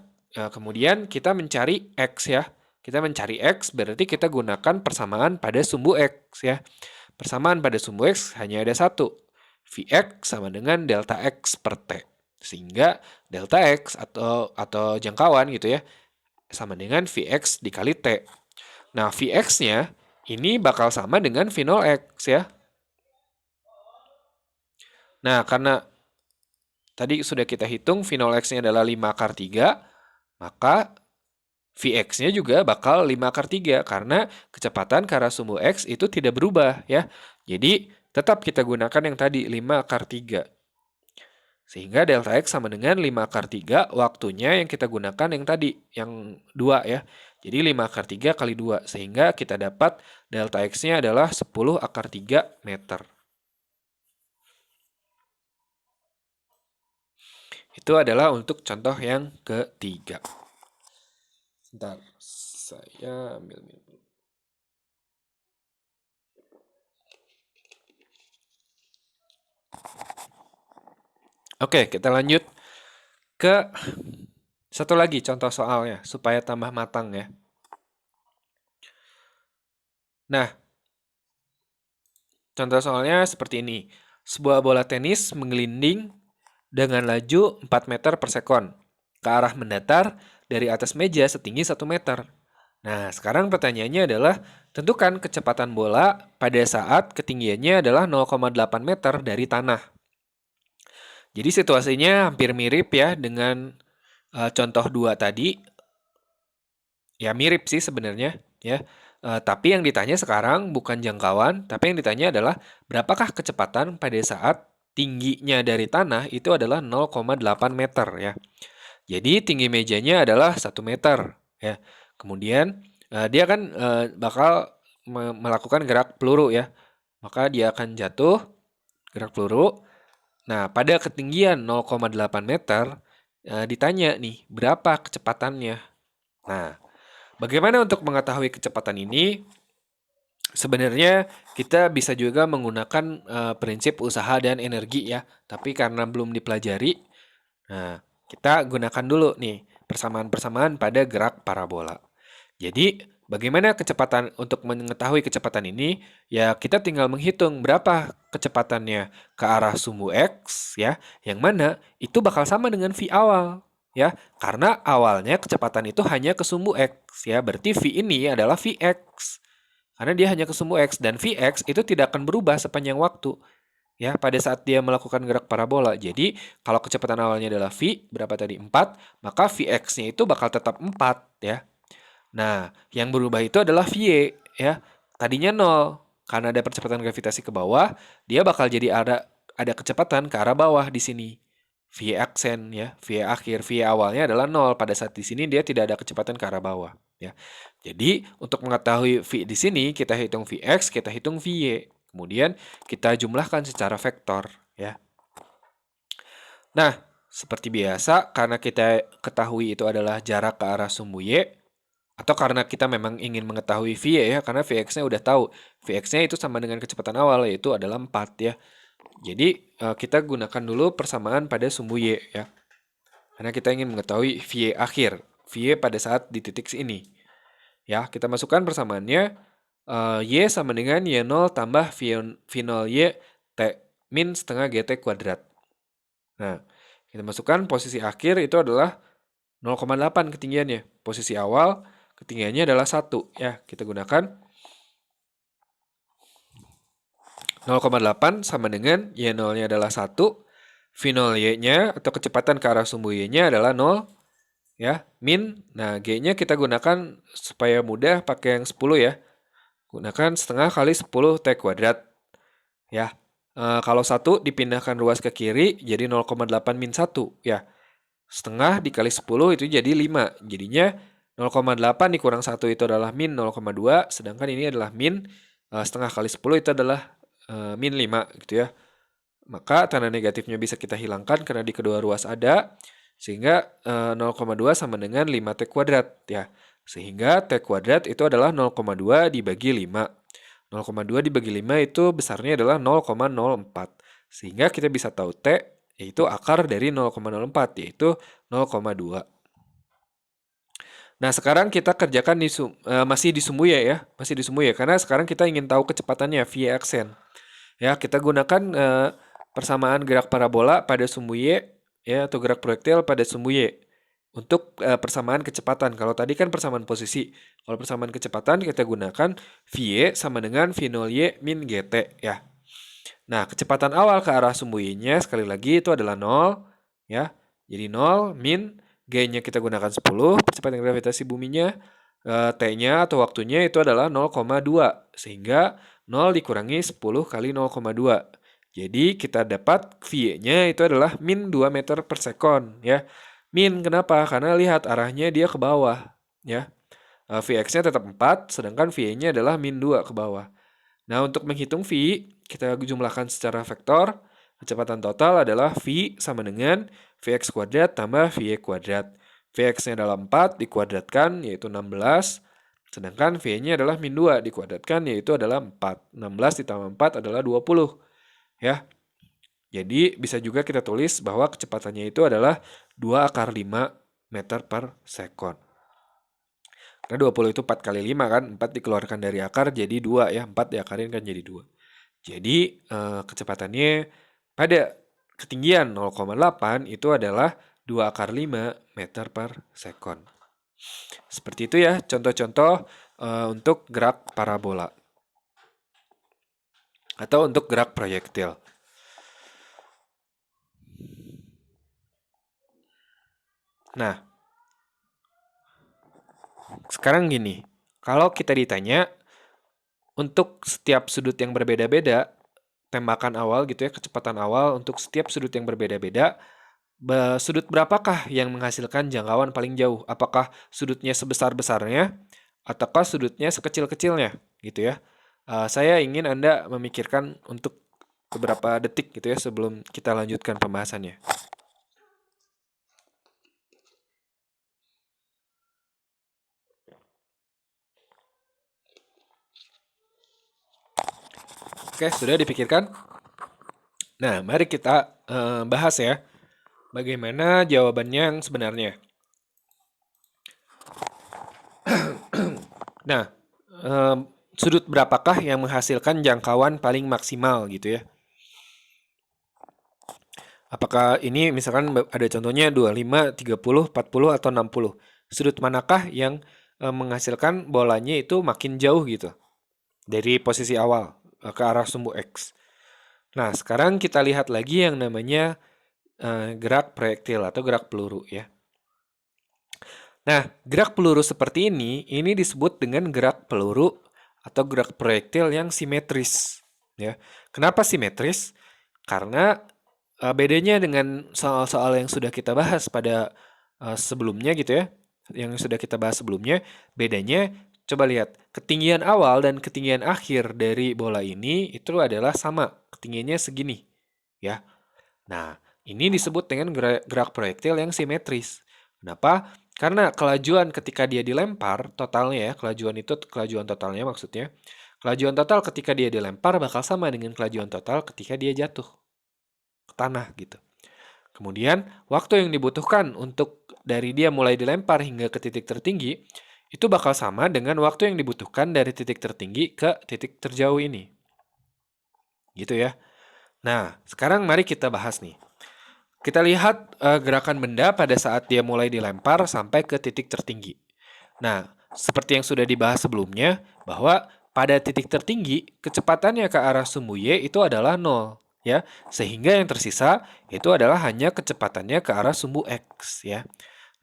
kemudian kita mencari X ya, kita mencari X berarti kita gunakan persamaan pada sumbu X ya. Persamaan pada sumbu X hanya ada satu, Vx sama dengan delta X per T. Sehingga delta X atau jangkauan gitu ya, sama dengan Vx dikali T. Nah, Vx-nya ini bakal sama dengan V0x ya. Nah, karena tadi sudah kita hitung V0x-nya adalah 5 akar 3, maka Vx-nya juga bakal 5 akar 3, karena kecepatan ke arah sumbu X itu tidak berubah ya. Jadi, tetap kita gunakan yang tadi 5 akar 3. Sehingga delta X sama dengan 5 akar 3, waktunya yang kita gunakan yang tadi, yang 2 ya. Jadi 5 akar 3 kali 2, sehingga kita dapat delta X-nya adalah 10 akar 3 meter. Itu adalah untuk contoh yang ketiga. Sebentar, saya ambil minum dulu. Oke, kita lanjut ke satu lagi contoh soalnya, supaya tambah matang ya. Nah, contoh soalnya seperti ini. Sebuah bola tenis menggelinding dengan laju 4 meter per sekon ke arah mendatar dari atas meja setinggi 1 meter. Nah, sekarang pertanyaannya adalah tentukan kecepatan bola pada saat ketinggiannya adalah 0,8 meter dari tanah. Jadi situasinya hampir mirip ya dengan contoh 2 tadi. Ya mirip sih sebenarnya ya. Tapi yang ditanya sekarang bukan jangkauan, tapi yang ditanya adalah berapakah kecepatan pada saat tingginya dari tanah itu adalah 0,8 meter ya. Jadi tinggi mejanya adalah 1 meter ya. Kemudian dia kan bakal melakukan gerak peluru ya. Maka dia akan jatuh gerak peluru. Nah, pada ketinggian 0,8 meter ditanya nih berapa kecepatannya. Nah, bagaimana untuk mengetahui kecepatan ini? Sebenarnya kita bisa juga menggunakan prinsip usaha dan energi ya. Tapi karena belum dipelajari, nah kita gunakan dulu nih persamaan-persamaan pada gerak parabola. Jadi bagaimana kecepatan untuk mengetahui kecepatan ini? Ya kita tinggal menghitung berapa kecepatannya ke arah sumbu X ya, yang mana itu bakal sama dengan V awal ya, karena awalnya kecepatan itu hanya ke sumbu X ya, berarti V ini adalah Vx. Karena dia hanya ke sumbu X, dan Vx itu tidak akan berubah sepanjang waktu ya pada saat dia melakukan gerak parabola. Jadi kalau kecepatan awalnya adalah V, berapa tadi? 4, maka Vx-nya itu bakal tetap 4 ya. Nah, yang berubah itu adalah VY ya. Tadinya 0. Karena ada percepatan gravitasi ke bawah, dia bakal jadi ada kecepatan ke arah bawah di sini. VY aksen ya, VY akhir, VY awalnya adalah 0. Pada saat di sini dia tidak ada kecepatan ke arah bawah ya. Jadi, untuk mengetahui V di sini, kita hitung Vx, kita hitung Vy. Kemudian kita jumlahkan secara vektor ya. Nah, seperti biasa, karena kita ketahui itu adalah jarak ke arah sumbu Y, atau karena kita memang ingin mengetahui V ya, karena Vx-nya udah tahu. Vx-nya itu sama dengan kecepatan awal, yaitu adalah 4 ya. Jadi, kita gunakan dulu persamaan pada sumbu Y ya. Karena kita ingin mengetahui Vy akhir. Vy pada saat di titik ini. Ya, kita masukkan persamaannya. Y sama dengan Y0 tambah V0Y T min setengah GT kuadrat. Nah, kita masukkan posisi akhir itu adalah 0,8 ketinggiannya. Posisi awal ketinggiannya adalah 1 ya. Kita gunakan 0,8 sama dengan Y0-nya adalah 1, V0Y-nya atau kecepatan ke arah sumbu Y-nya adalah 0 ya, min. Nah, G-nya kita gunakan supaya mudah pakai yang 10 ya. Gunakan setengah kali 10 T kuadrat ya. Kalau 1 dipindahkan ruas ke kiri jadi 0,8 min 1 ya. Setengah dikali 10 itu jadi 5. Jadinya 0,8 dikurang 1 itu adalah min 0,2. Sedangkan ini adalah min setengah kali 10 itu adalah min 5 gitu ya. Maka tanda negatifnya bisa kita hilangkan karena di kedua ruas ada. Sehingga 0,2 sama dengan 5T kuadrat ya. Sehingga T kuadrat itu adalah 0,2 dibagi 5. 0,2 dibagi 5 itu besarnya adalah 0,04. Sehingga kita bisa tahu T yaitu akar dari 0,04 yaitu 0,2. Nah, sekarang kita kerjakan masih di sumbu ya, masih di sumbu ya, karena sekarang kita ingin tahu kecepatannya via aksen. Ya, kita gunakan persamaan gerak parabola pada sumbu Y ya, atau gerak proyektil pada sumbu Y. Untuk persamaan kecepatan. Kalau tadi kan persamaan posisi. Kalau persamaan kecepatan kita gunakan Vy sama dengan V0Y min GT ya. Nah, kecepatan awal ke arah sumbu Y-nya sekali lagi itu adalah 0 ya. Jadi 0 min G-nya kita gunakan 10, percepatan gravitasi buminya, T-nya atau waktunya itu adalah 0,2 sehingga 0 dikurangi 10 kali 0,2. Jadi kita dapat V-nya itu adalah min 2 meter per sekon ya. Min kenapa? Karena lihat arahnya dia ke bawah ya. Vx-nya tetap 4 sedangkan V-nya adalah min 2 ke bawah. Nah, untuk menghitung V, kita jumlahkan secara vektor. Kecepatan total adalah V sama dengan Vx kuadrat tambah Vy kuadrat. Vx-nya adalah 4 dikuadratkan yaitu 16. Sedangkan V-nya adalah min 2 dikuadratkan yaitu adalah 4. 16 ditambah 4 adalah 20. Ya. Jadi bisa juga kita tulis bahwa kecepatannya itu adalah 2 akar 5 meter per sekon. Karena 20 itu 4 kali 5 kan, 4 dikeluarkan dari akar jadi 2 ya, 4 diakarin kan jadi 2. Jadi kecepatannya pada ketinggian 0,8 itu adalah 2 akar 5 meter per sekon. Seperti itu ya contoh-contoh untuk gerak parabola. Atau untuk gerak proyektil. Nah, sekarang gini, kalau kita ditanya untuk setiap sudut yang berbeda-beda, tembakan awal gitu ya, kecepatan awal untuk setiap sudut yang berbeda-beda, sudut berapakah yang menghasilkan jangkauan paling jauh? Apakah sudutnya sebesar-besarnya, ataukah sudutnya sekecil-kecilnya, gitu ya? Saya ingin Anda memikirkan untuk beberapa detik gitu ya sebelum kita lanjutkan pembahasannya. Oke, sudah dipikirkan? Nah, mari kita bahas ya, bagaimana jawabannya yang sebenarnya. Nah, sudut berapakah yang menghasilkan jangkauan paling maksimal gitu ya? Apakah ini misalkan ada contohnya 25, 30, 40, atau 60. Sudut manakah yang menghasilkan bolanya itu makin jauh gitu dari posisi awal ke arah sumbu X. Nah, sekarang kita lihat lagi yang namanya gerak proyektil atau gerak peluru ya. Nah, gerak peluru seperti ini disebut dengan gerak peluru atau gerak proyektil yang simetris. Ya, kenapa simetris? Karena bedanya dengan soal-soal yang sudah kita bahas pada sebelumnya gitu ya, yang sudah kita bahas sebelumnya, bedanya coba lihat ketinggian awal dan ketinggian akhir dari bola ini itu adalah sama, ketinggiannya segini, ya. Nah, ini disebut dengan gerak proyektil yang simetris. Kenapa? Karena kelajuan ketika dia dilempar, totalnya ya, kelajuan itu kelajuan totalnya maksudnya. Kelajuan total ketika dia dilempar bakal sama dengan kelajuan total ketika dia jatuh ke tanah gitu. Kemudian, waktu yang dibutuhkan untuk dari dia mulai dilempar hingga ke titik tertinggi, itu bakal sama dengan waktu yang dibutuhkan dari titik tertinggi ke titik terjauh ini. Gitu ya. Nah, sekarang mari kita bahas nih. Kita lihat gerakan benda pada saat dia mulai dilempar sampai ke titik tertinggi. Nah, seperti yang sudah dibahas sebelumnya, bahwa pada titik tertinggi, kecepatannya ke arah sumbu Y itu adalah 0. Ya, sehingga yang tersisa itu adalah hanya kecepatannya ke arah sumbu X. Ya.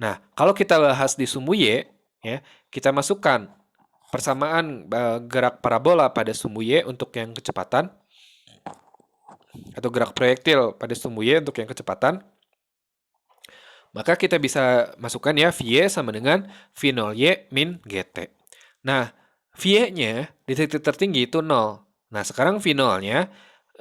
Nah, kalau kita bahas di sumbu Y, ya, kita masukkan persamaan gerak parabola pada sumbu Y untuk yang kecepatan, atau gerak proyektil pada sumbu Y untuk yang kecepatan, maka kita bisa masukkan ya VY sama dengan V0Y min GT. Nah, VY-nya di titik tertinggi itu 0. Nah, sekarang V0-nya,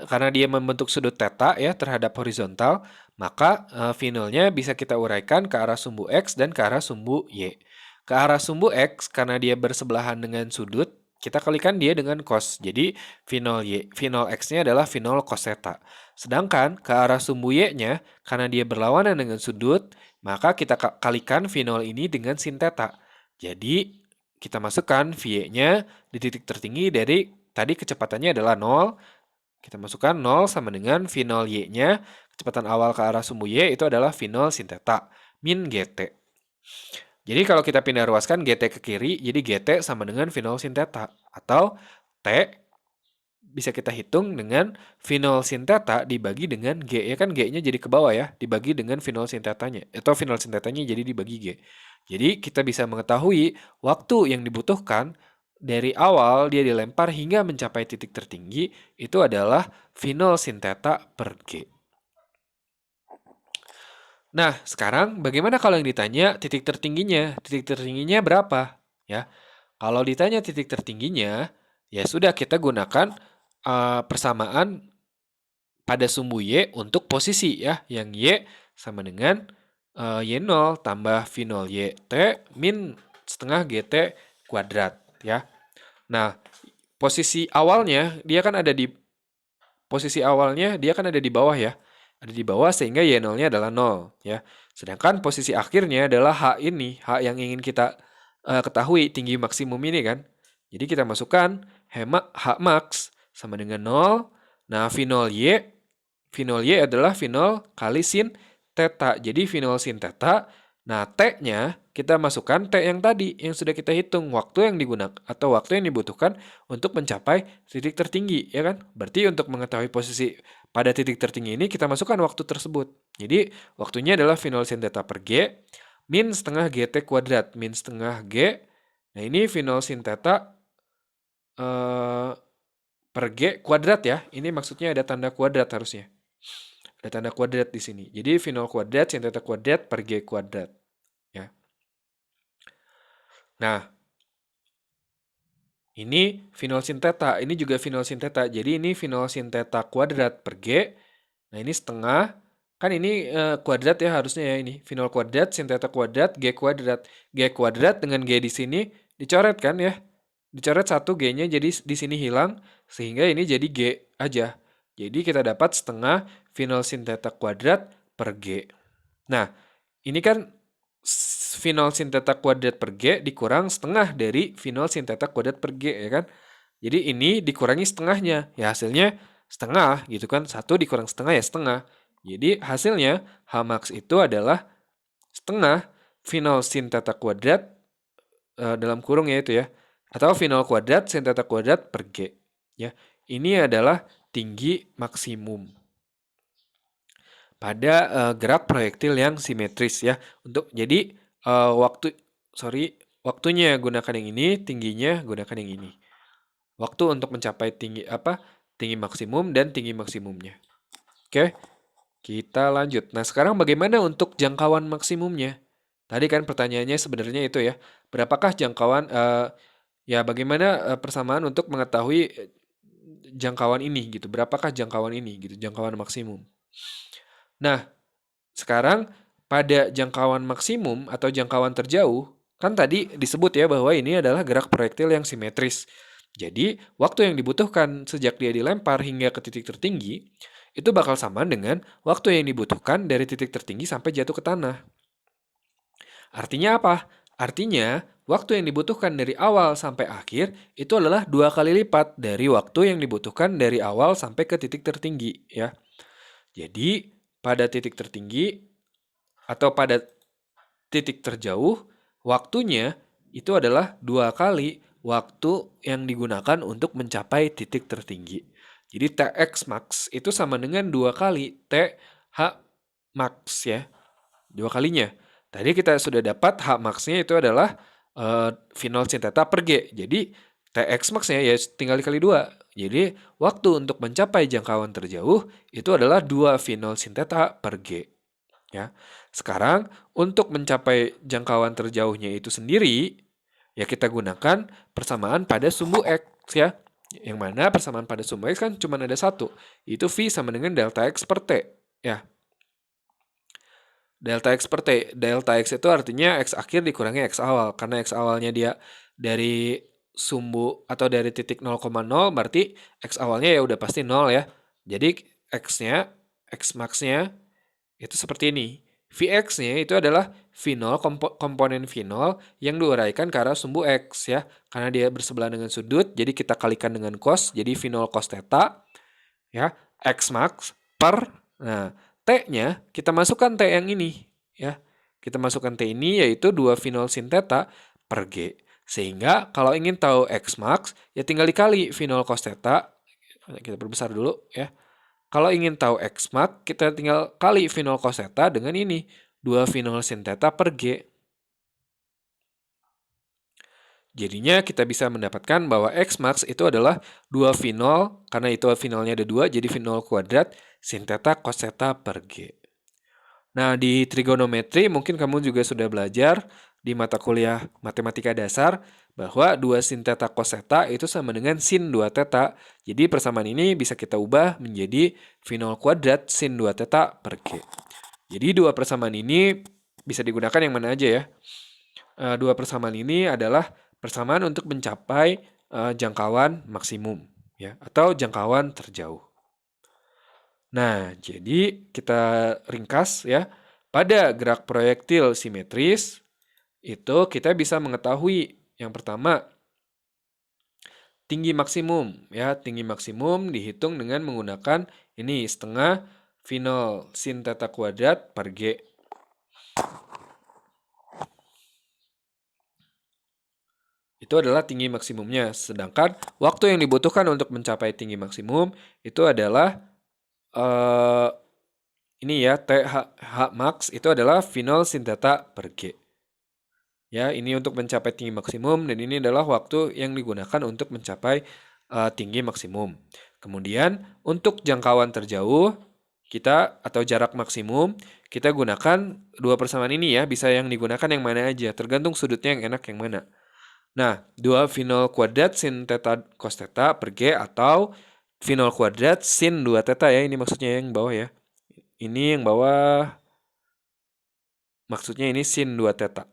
karena dia membentuk sudut theta ya terhadap horizontal, maka V0-nya bisa kita uraikan ke arah sumbu X dan ke arah sumbu Y. Ke arah sumbu X, karena dia bersebelahan dengan sudut, kita kalikan dia dengan cos. Jadi V0Y, V0X-nya adalah V0 cos theta. Sedangkan ke arah sumbu Y-nya, karena dia berlawanan dengan sudut, maka kita kalikan V0 ini dengan sin theta. Jadi kita masukkan V-nya di titik tertinggi dari tadi kecepatannya adalah 0. Kita masukkan 0 sama dengan V0Y-nya, kecepatan awal ke arah sumbu Y itu adalah V0 sin theta min GT. Jadi kalau kita pindah ruaskan GT ke kiri, jadi GT sama dengan V0 sin theta. Atau T bisa kita hitung dengan V0 sin theta dibagi dengan G. Ya kan G-nya jadi ke bawah ya, dibagi dengan V0 sin theta-nya. Atau V0 sin theta-nya jadi dibagi G. Jadi kita bisa mengetahui waktu yang dibutuhkan dari awal dia dilempar hingga mencapai titik tertinggi itu adalah V0 sin theta per G. Nah, sekarang bagaimana kalau yang ditanya titik tertingginya? Titik tertingginya berapa? Ya, kalau ditanya titik tertingginya, ya sudah kita gunakan persamaan pada sumbu Y untuk posisi ya, yang Y sama dengan Y0 tambah V0 YT min setengah GT kuadrat ya. Nah, posisi awalnya dia kan ada di bawah ya. Ada di bawah sehingga Y0-nya adalah 0 ya. Sedangkan posisi akhirnya adalah H ini, H yang ingin kita ketahui tinggi maksimum ini kan. Jadi kita masukkan H max sama dengan 0. Nah, V0Y adalah V0 kali sin theta. Jadi V0 sin theta. Nah, T-nya kita masukkan T yang tadi yang sudah kita hitung, waktu yang digunakan atau waktu yang dibutuhkan untuk mencapai titik tertinggi, ya kan? Berarti untuk mengetahui posisi pada titik tertinggi ini kita masukkan waktu tersebut. Jadi, waktunya adalah V0 sin theta per G min setengah GT kuadrat min setengah G. Nah, ini V0 sin theta per G kuadrat ya. Ini maksudnya ada tanda kuadrat harusnya. Ada tanda kuadrat di sini. Jadi V0 kuadrat sin theta kuadrat per G kuadrat. Ya. Nah, ini V0 sin theta. Ini juga V0 sin theta. Jadi ini V0 sin theta kuadrat per G. Nah, ini setengah. Kan ini kuadrat ya harusnya ya ini. V0 kuadrat sin theta kuadrat G kuadrat. G kuadrat dengan G di sini dicoret kan ya. Dicoret satu G-nya jadi di sini hilang. Sehingga ini jadi G aja. Jadi kita dapat setengah V0 sin theta kuadrat per G. Nah, ini kan V0 sin theta kuadrat per G dikurang setengah dari V0 sin theta kuadrat per G, ya kan? Jadi ini dikurangi setengahnya. Ya hasilnya setengah gitu kan. 1 dikurang setengah ya setengah. Jadi hasilnya H max itu adalah setengah V0 sin theta kuadrat dalam kurung ya itu ya. Atau V0 kuadrat sin theta kuadrat per G. Ya. Ini adalah tinggi maksimum pada gerak proyektil yang simetris ya. Jadi waktu waktunya gunakan yang ini, tingginya gunakan yang ini. Waktu untuk mencapai tinggi maksimum dan tinggi maksimumnya. Oke, kita lanjut. Nah, sekarang bagaimana untuk jangkauan maksimumnya? Tadi kan pertanyaannya sebenarnya itu ya, berapakah jangkauan bagaimana persamaan untuk mengetahui jangkauan ini gitu. Berapakah jangkauan ini gitu, jangkauan maksimum. Nah, sekarang pada jangkauan maksimum atau jangkauan terjauh, kan tadi disebut ya bahwa ini adalah gerak proyektil yang simetris. Jadi, waktu yang dibutuhkan sejak dia dilempar hingga ke titik tertinggi, itu bakal sama dengan waktu yang dibutuhkan dari titik tertinggi sampai jatuh ke tanah. Artinya apa? Artinya, waktu yang dibutuhkan dari awal sampai akhir itu adalah 2 kali lipat dari waktu yang dibutuhkan dari awal sampai ke titik tertinggi, ya. Jadi, pada titik tertinggi atau pada titik terjauh, waktunya itu adalah 2 kali waktu yang digunakan untuk mencapai titik tertinggi. Jadi Tx max itu sama dengan 2 kali Th max ya. 2 kalinya. Tadi kita sudah dapat H max-nya itu adalah V0 sin theta per G. Jadi Tx max-nya ya tinggal dikali 2. Jadi waktu untuk mencapai jangkauan terjauh itu adalah 2 V0 sin theta per G. Ya. Sekarang untuk mencapai jangkauan terjauhnya itu sendiri, ya kita gunakan persamaan pada sumbu X ya. Yang mana persamaan pada sumbu X kan cuma ada satu. Itu V sama dengan delta X per T. Ya. Delta X per T. Delta X itu artinya X akhir dikurangi X awal. Karena X awalnya dia dari sumbu atau dari titik 0,0 berarti X awalnya ya udah pasti 0 ya. Jadi X-nya, X max-nya itu seperti ini. Vx-nya itu adalah V0, komponen V0 yang diuraikan ke arah sumbu X ya. Karena dia bersebelahan dengan sudut, jadi kita kalikan dengan cos, jadi V0 cos theta ya, X max per, nah T-nya kita masukkan T yang ini ya. Kita masukkan T ini yaitu 2 V0 sin theta per G. Sehingga kalau ingin tahu X max ya tinggal dikali V0 cos theta. Kita perbesar dulu ya. Kalau ingin tahu X max, kita tinggal kali V0 cos theta dengan ini. 2 V0 sin theta per G. Jadinya kita bisa mendapatkan bahwa X max itu adalah 2 V0, karena itu V0-nya ada 2, jadi V0 kuadrat sin theta cos theta per G. Nah, di trigonometri mungkin kamu juga sudah belajar di mata kuliah matematika dasar bahwa 2 sin theta cos theta itu sama dengan sin 2 theta. Jadi persamaan ini bisa kita ubah menjadi V0 kuadrat sin 2 theta per G. Jadi dua persamaan ini bisa digunakan yang mana aja ya. Dua persamaan ini adalah persamaan untuk mencapai jangkauan maksimum ya atau jangkauan terjauh. Nah, jadi kita ringkas ya. Pada gerak proyektil simetris itu kita bisa mengetahui yang pertama tinggi maksimum ya. Tinggi maksimum dihitung dengan menggunakan ini setengah V0 sin theta kuadrat per G. Itu adalah tinggi maksimumnya. Sedangkan waktu yang dibutuhkan untuk mencapai tinggi maksimum itu adalah ini ya, H max itu adalah V0 sin theta per G. Ya, ini untuk mencapai tinggi maksimum dan ini adalah waktu yang digunakan untuk mencapai tinggi maksimum. Kemudian untuk jangkauan terjauh kita atau jarak maksimum kita gunakan dua persamaan ini ya, bisa yang digunakan yang mana aja, tergantung sudutnya yang enak yang mana. Nah, 2 V0 kuadrat sin theta cos theta per G atau V0 kuadrat sin 2 theta ya, ini maksudnya yang bawah ya. Ini yang bawah, maksudnya ini sin 2 theta.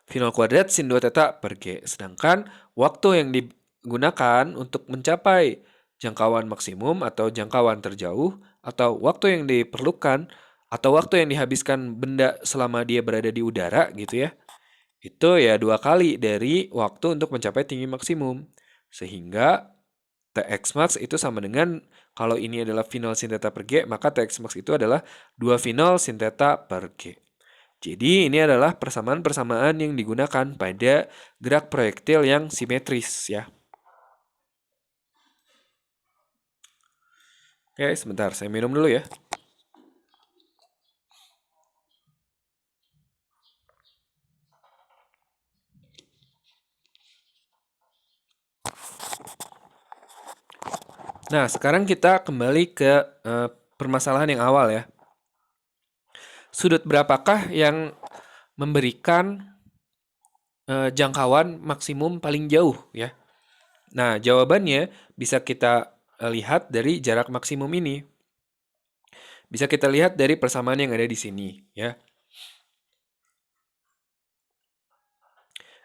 V0 kuadrat sin 2 theta per G. Sedangkan waktu yang digunakan untuk mencapai jangkauan maksimum atau jangkauan terjauh, atau waktu yang diperlukan, atau waktu yang dihabiskan benda selama dia berada di udara gitu ya, itu ya 2 kali dari waktu untuk mencapai tinggi maksimum. Sehingga Tx max itu sama dengan, kalau ini adalah V0 sin theta per G, maka Tx max itu adalah 2 V0 sin theta per G. Jadi ini adalah persamaan-persamaan yang digunakan pada gerak proyektil yang simetris ya. Oke, sebentar saya minum dulu ya. Nah, sekarang kita kembali ke permasalahan yang awal ya. Sudut berapakah yang memberikan jangkauan maksimum paling jauh ya? Nah, jawabannya bisa kita lihat dari jarak maksimum ini. Bisa kita lihat dari persamaan yang ada di sini ya.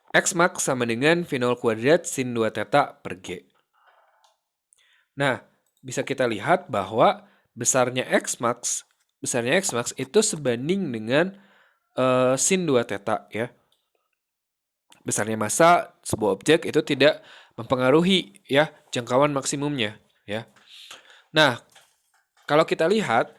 X max sama dengan V0 kuadrat sin 2 theta per G. Nah, bisa kita lihat bahwa besarnya X max itu sebanding dengan sin 2 theta ya. Besarnya massa sebuah objek itu tidak mempengaruhi ya jangkauan maksimumnya ya. Nah, kalau kita lihat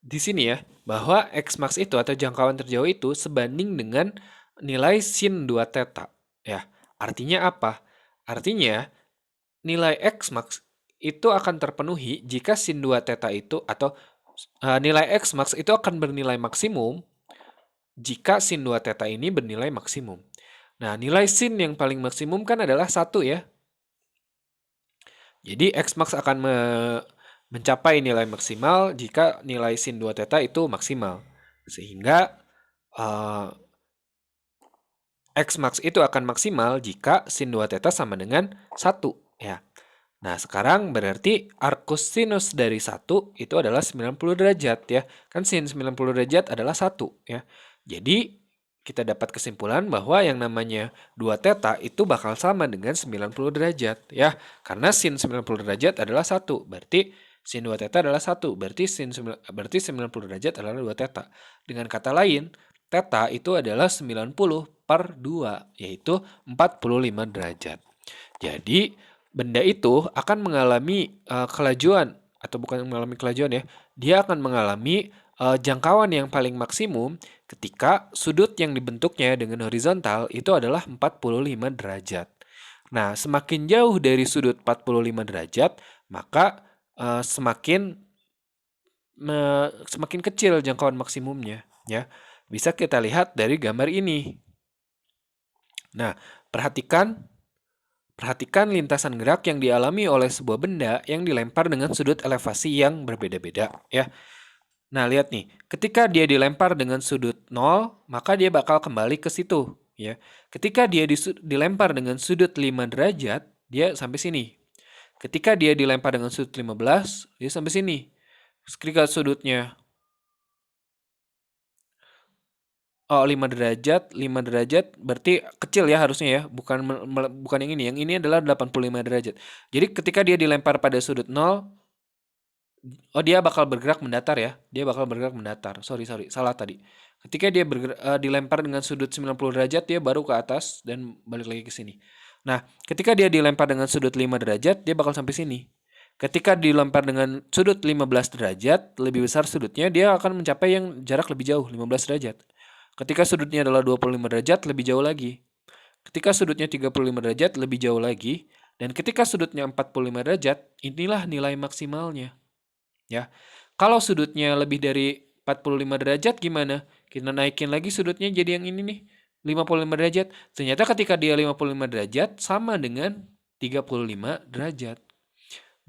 di sini ya, bahwa X max itu atau jangkauan terjauh itu sebanding dengan nilai sin 2 theta ya. Artinya apa? Artinya nilai X max itu akan terpenuhi jika sin 2 theta itu atau nilai X max itu akan bernilai maksimum jika sin 2 theta ini bernilai maksimum. Nah, nilai sin yang paling maksimum kan adalah 1 ya. Jadi X max akan mencapai nilai maksimal jika nilai sin 2 theta itu maksimal. Sehingga X max itu akan maksimal jika sin 2 theta sama dengan 1 ya. Nah, sekarang berarti arcus sinus dari 1 itu adalah 90 derajat ya. Kan sin 90 derajat adalah 1 ya. Jadi kita dapat kesimpulan bahwa yang namanya 2 theta itu bakal sama dengan 90 derajat ya. Karena sin 90 derajat adalah 1. Berarti sin 2 theta adalah 1. Berarti 90 derajat adalah 2 theta. Dengan kata lain, theta itu adalah 90 per 2, yaitu 45 derajat. Jadi, benda itu akan mengalami kelajuan, atau bukan mengalami kelajuan ya, dia akan mengalami jangkauan yang paling maksimum ketika sudut yang dibentuknya dengan horizontal itu adalah 45 derajat. Nah, semakin jauh dari sudut 45 derajat, maka semakin kecil jangkauan maksimumnya ya. Bisa kita lihat dari gambar ini. Nah, perhatikan lintasan gerak yang dialami oleh sebuah benda yang dilempar dengan sudut elevasi yang berbeda-beda ya. Nah, lihat nih, ketika dia dilempar dengan sudut 0, maka dia bakal kembali ke situ ya. Ketika dia dilempar dengan sudut 5 derajat, dia sampai sini. Ketika dia dilempar dengan sudut 15, dia sampai sini. Ketika sudutnya 5 derajat berarti kecil ya harusnya ya, bukan yang ini. Yang ini adalah 85 derajat. Jadi ketika dia dilempar pada sudut 0, dia bakal bergerak mendatar ya. Dia bakal bergerak mendatar. Sorry, salah tadi. Ketika dia dilempar dengan sudut 90 derajat, dia baru ke atas dan balik lagi ke sini. Nah, ketika dia dilempar dengan sudut 5 derajat, dia bakal sampai sini. Ketika dilempar dengan sudut 15 derajat, lebih besar sudutnya, dia akan mencapai yang jarak lebih jauh, 15 derajat. Ketika sudutnya adalah 25 derajat, lebih jauh lagi. Ketika sudutnya 35 derajat, lebih jauh lagi. Dan ketika sudutnya 45 derajat, inilah nilai maksimalnya. Ya. Kalau sudutnya lebih dari 45 derajat gimana? Kita naikin lagi sudutnya jadi yang ini nih, 55 derajat. Ternyata ketika dia 55 derajat, sama dengan 35 derajat.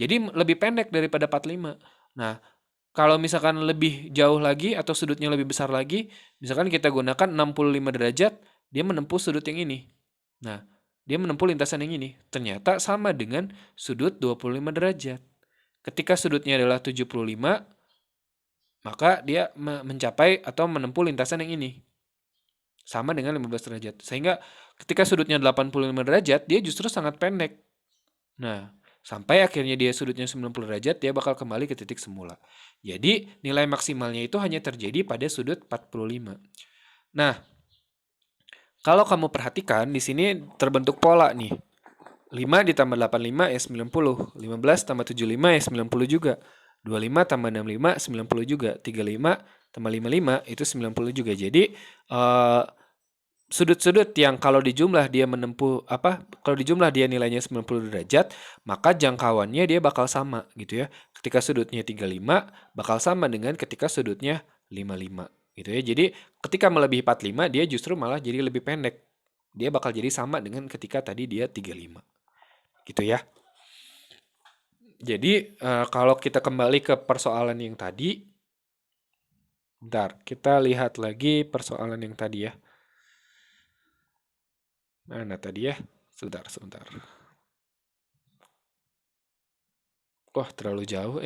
Jadi lebih pendek daripada 45. Nah, kalau misalkan lebih jauh lagi atau sudutnya lebih besar lagi, misalkan kita gunakan 65 derajat, dia menempuh sudut yang ini. Nah, dia menempuh lintasan yang ini. Ternyata sama dengan sudut 25 derajat. Ketika sudutnya adalah 75, maka dia mencapai atau menempuh lintasan yang ini. Sama dengan 15 derajat. Sehingga ketika sudutnya 85 derajat, dia justru sangat pendek. Nah, sampai akhirnya dia sudutnya 90 derajat, dia bakal kembali ke titik semula. Jadi, nilai maksimalnya itu hanya terjadi pada sudut 45. Nah, kalau kamu perhatikan, di sini terbentuk pola nih. 5 ditambah 85 ya 90. 15 tambah 75 ya 90 juga. 25 tambah 65, 90 juga. 35 tambah 55, itu 90 juga. Jadi, sudut-sudut yang kalau dijumlah dia kalau dijumlah dia nilainya 90 derajat, maka jangkauannya dia bakal sama gitu ya. Ketika sudutnya 35 bakal sama dengan ketika sudutnya 55 gitu ya. Jadi ketika melebihi 45 dia justru malah jadi lebih pendek. Dia bakal jadi sama dengan ketika tadi dia 35. Gitu ya. Jadi kalau kita kembali ke persoalan yang tadi, bentar, kita lihat lagi persoalan yang tadi ya. Mana tadi ya? Sebentar. Wah, terlalu jauh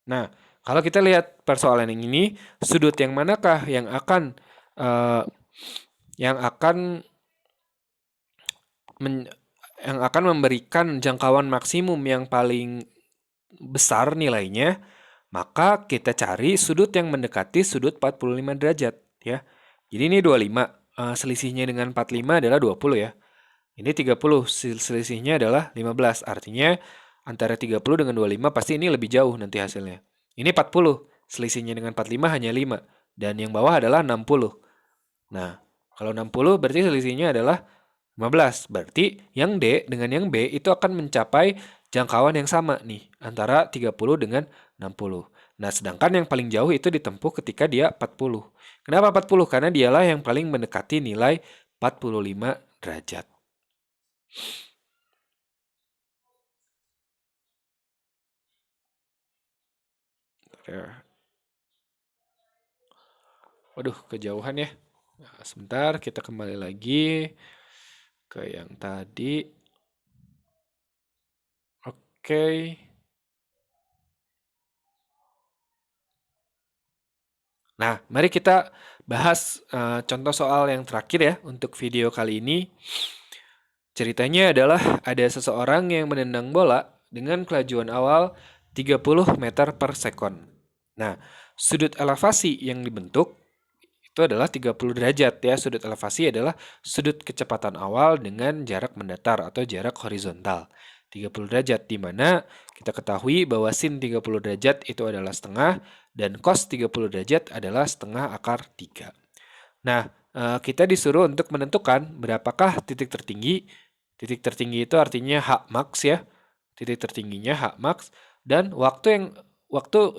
Nah, kalau kita lihat persoalan yang ini, sudut yang manakah eh, yang akan men- yang akan memberikan jangkauan maksimum yang paling besar nilainya, maka kita cari sudut yang mendekati sudut 45 derajat ya. Jadi ini 25, selisihnya dengan 45 adalah 20 ya. Ini 30, selisihnya adalah 15. Artinya antara 30 dengan 25 pasti ini lebih jauh nanti hasilnya. Ini 40, selisihnya dengan 45 hanya 5. Dan yang bawah adalah 60. Nah, kalau 60 berarti selisihnya adalah 15. Berarti yang D dengan yang B itu akan mencapai jangkauan yang sama nih, antara 30 dengan 60. Nah, sedangkan yang paling jauh itu ditempuh ketika dia 40. Kenapa 40? Karena dialah yang paling mendekati nilai 45 derajat. Ya. Waduh, kejauhan ya. Nah, sebentar, kita kembali lagi ke yang tadi. Oke. Nah, mari kita bahas contoh soal yang terakhir ya untuk video kali ini. Ceritanya adalah ada seseorang yang menendang bola dengan kelajuan awal 30 meter per sekon. Nah, sudut elevasi yang dibentuk itu adalah 30 derajat ya. Sudut elevasi adalah sudut kecepatan awal dengan jarak mendatar atau jarak horizontal. 30 derajat, di mana kita ketahui bahwa sin 30 derajat itu adalah setengah dan cos 30 derajat adalah setengah akar 3. Nah, kita disuruh untuk menentukan berapakah titik tertinggi. Titik tertinggi itu artinya H max ya. Titik tertingginya H max dan waktu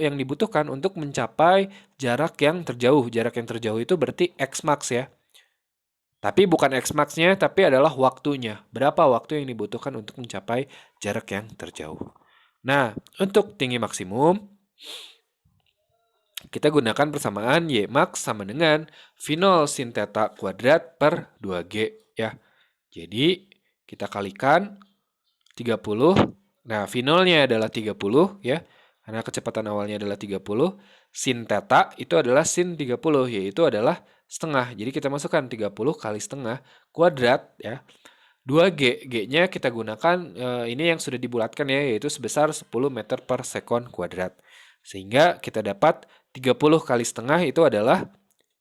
yang dibutuhkan untuk mencapai jarak yang terjauh. Jarak yang terjauh itu berarti X max ya. Tapi bukan X max-nya, tapi adalah waktunya. Berapa waktu yang dibutuhkan untuk mencapai jarak yang terjauh. Nah, untuk tinggi maksimum, kita gunakan persamaan Y max sama dengan V0 sin theta kuadrat per 2G ya. Jadi kita kalikan 30. Nah, V0-nya adalah 30 ya. Karena kecepatan awalnya adalah 30. Sin theta itu adalah sin 30, yaitu adalah setengah. Jadi kita masukkan 30 kali setengah kuadrat ya. 2G, G-nya kita gunakan ini yang sudah dibulatkan ya, yaitu sebesar 10 meter per sekon kuadrat. Sehingga kita dapat 30 kali setengah itu adalah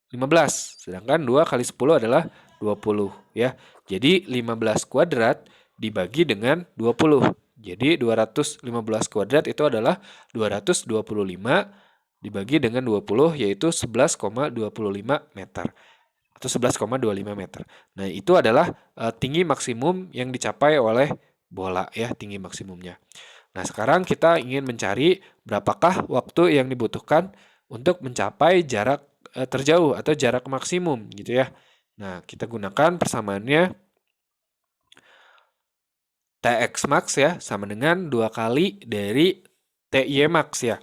15. Sedangkan 2 kali 10 adalah 20 ya. Jadi 15 kuadrat dibagi dengan 20. Jadi 215 kuadrat itu adalah 225 dibagi dengan 20 yaitu 11,25 meter atau 11,25 meter. Nah, itu adalah tinggi maksimum yang dicapai oleh bola ya, tinggi maksimumnya. Nah, sekarang kita ingin mencari berapakah waktu yang dibutuhkan untuk mencapai jarak terjauh atau jarak maksimum gitu ya. Nah, kita gunakan persamaannya Tx max ya sama dengan 2 kali dari Ty max ya.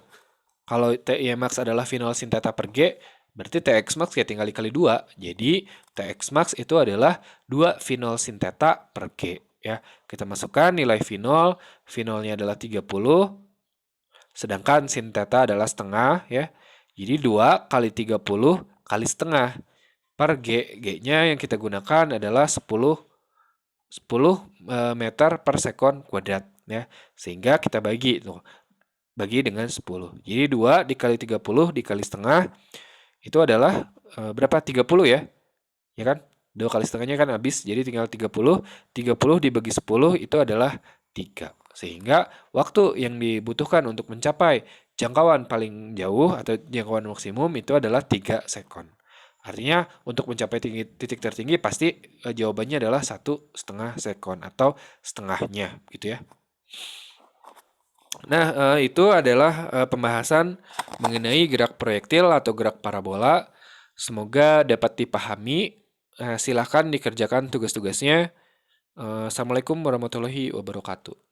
Kalau Ty max adalah V0 sin theta per G, berarti Tx max ya tinggal dikali 2. Jadi Tx max itu adalah 2 V0 sin theta per G ya. Kita masukkan nilai V0, V0-nya adalah 30, sedangkan sin theta adalah setengah ya. Jadi 2 kali 30 kali setengah per G. G-nya yang kita gunakan adalah 10 meter per sekon kuadrat ya. Sehingga kita bagi tuh. Bagi dengan 10. Jadi 2 dikali 30 dikali setengah itu adalah berapa? 30 ya. Ya kan? 2 kali setengahnya kan habis. Jadi tinggal 30. 30 dibagi 10 itu adalah 3. Sehingga waktu yang dibutuhkan untuk mencapai jangkauan paling jauh atau jangkauan maksimum itu adalah 3 sekon. Artinya untuk mencapai titik tertinggi pasti jawabannya adalah 1,5 sekon atau setengahnya gitu ya. Nah, itu adalah pembahasan mengenai gerak proyektil atau gerak parabola. Semoga dapat dipahami. Silahkan dikerjakan tugas-tugasnya. Assalamualaikum warahmatullahi wabarakatuh.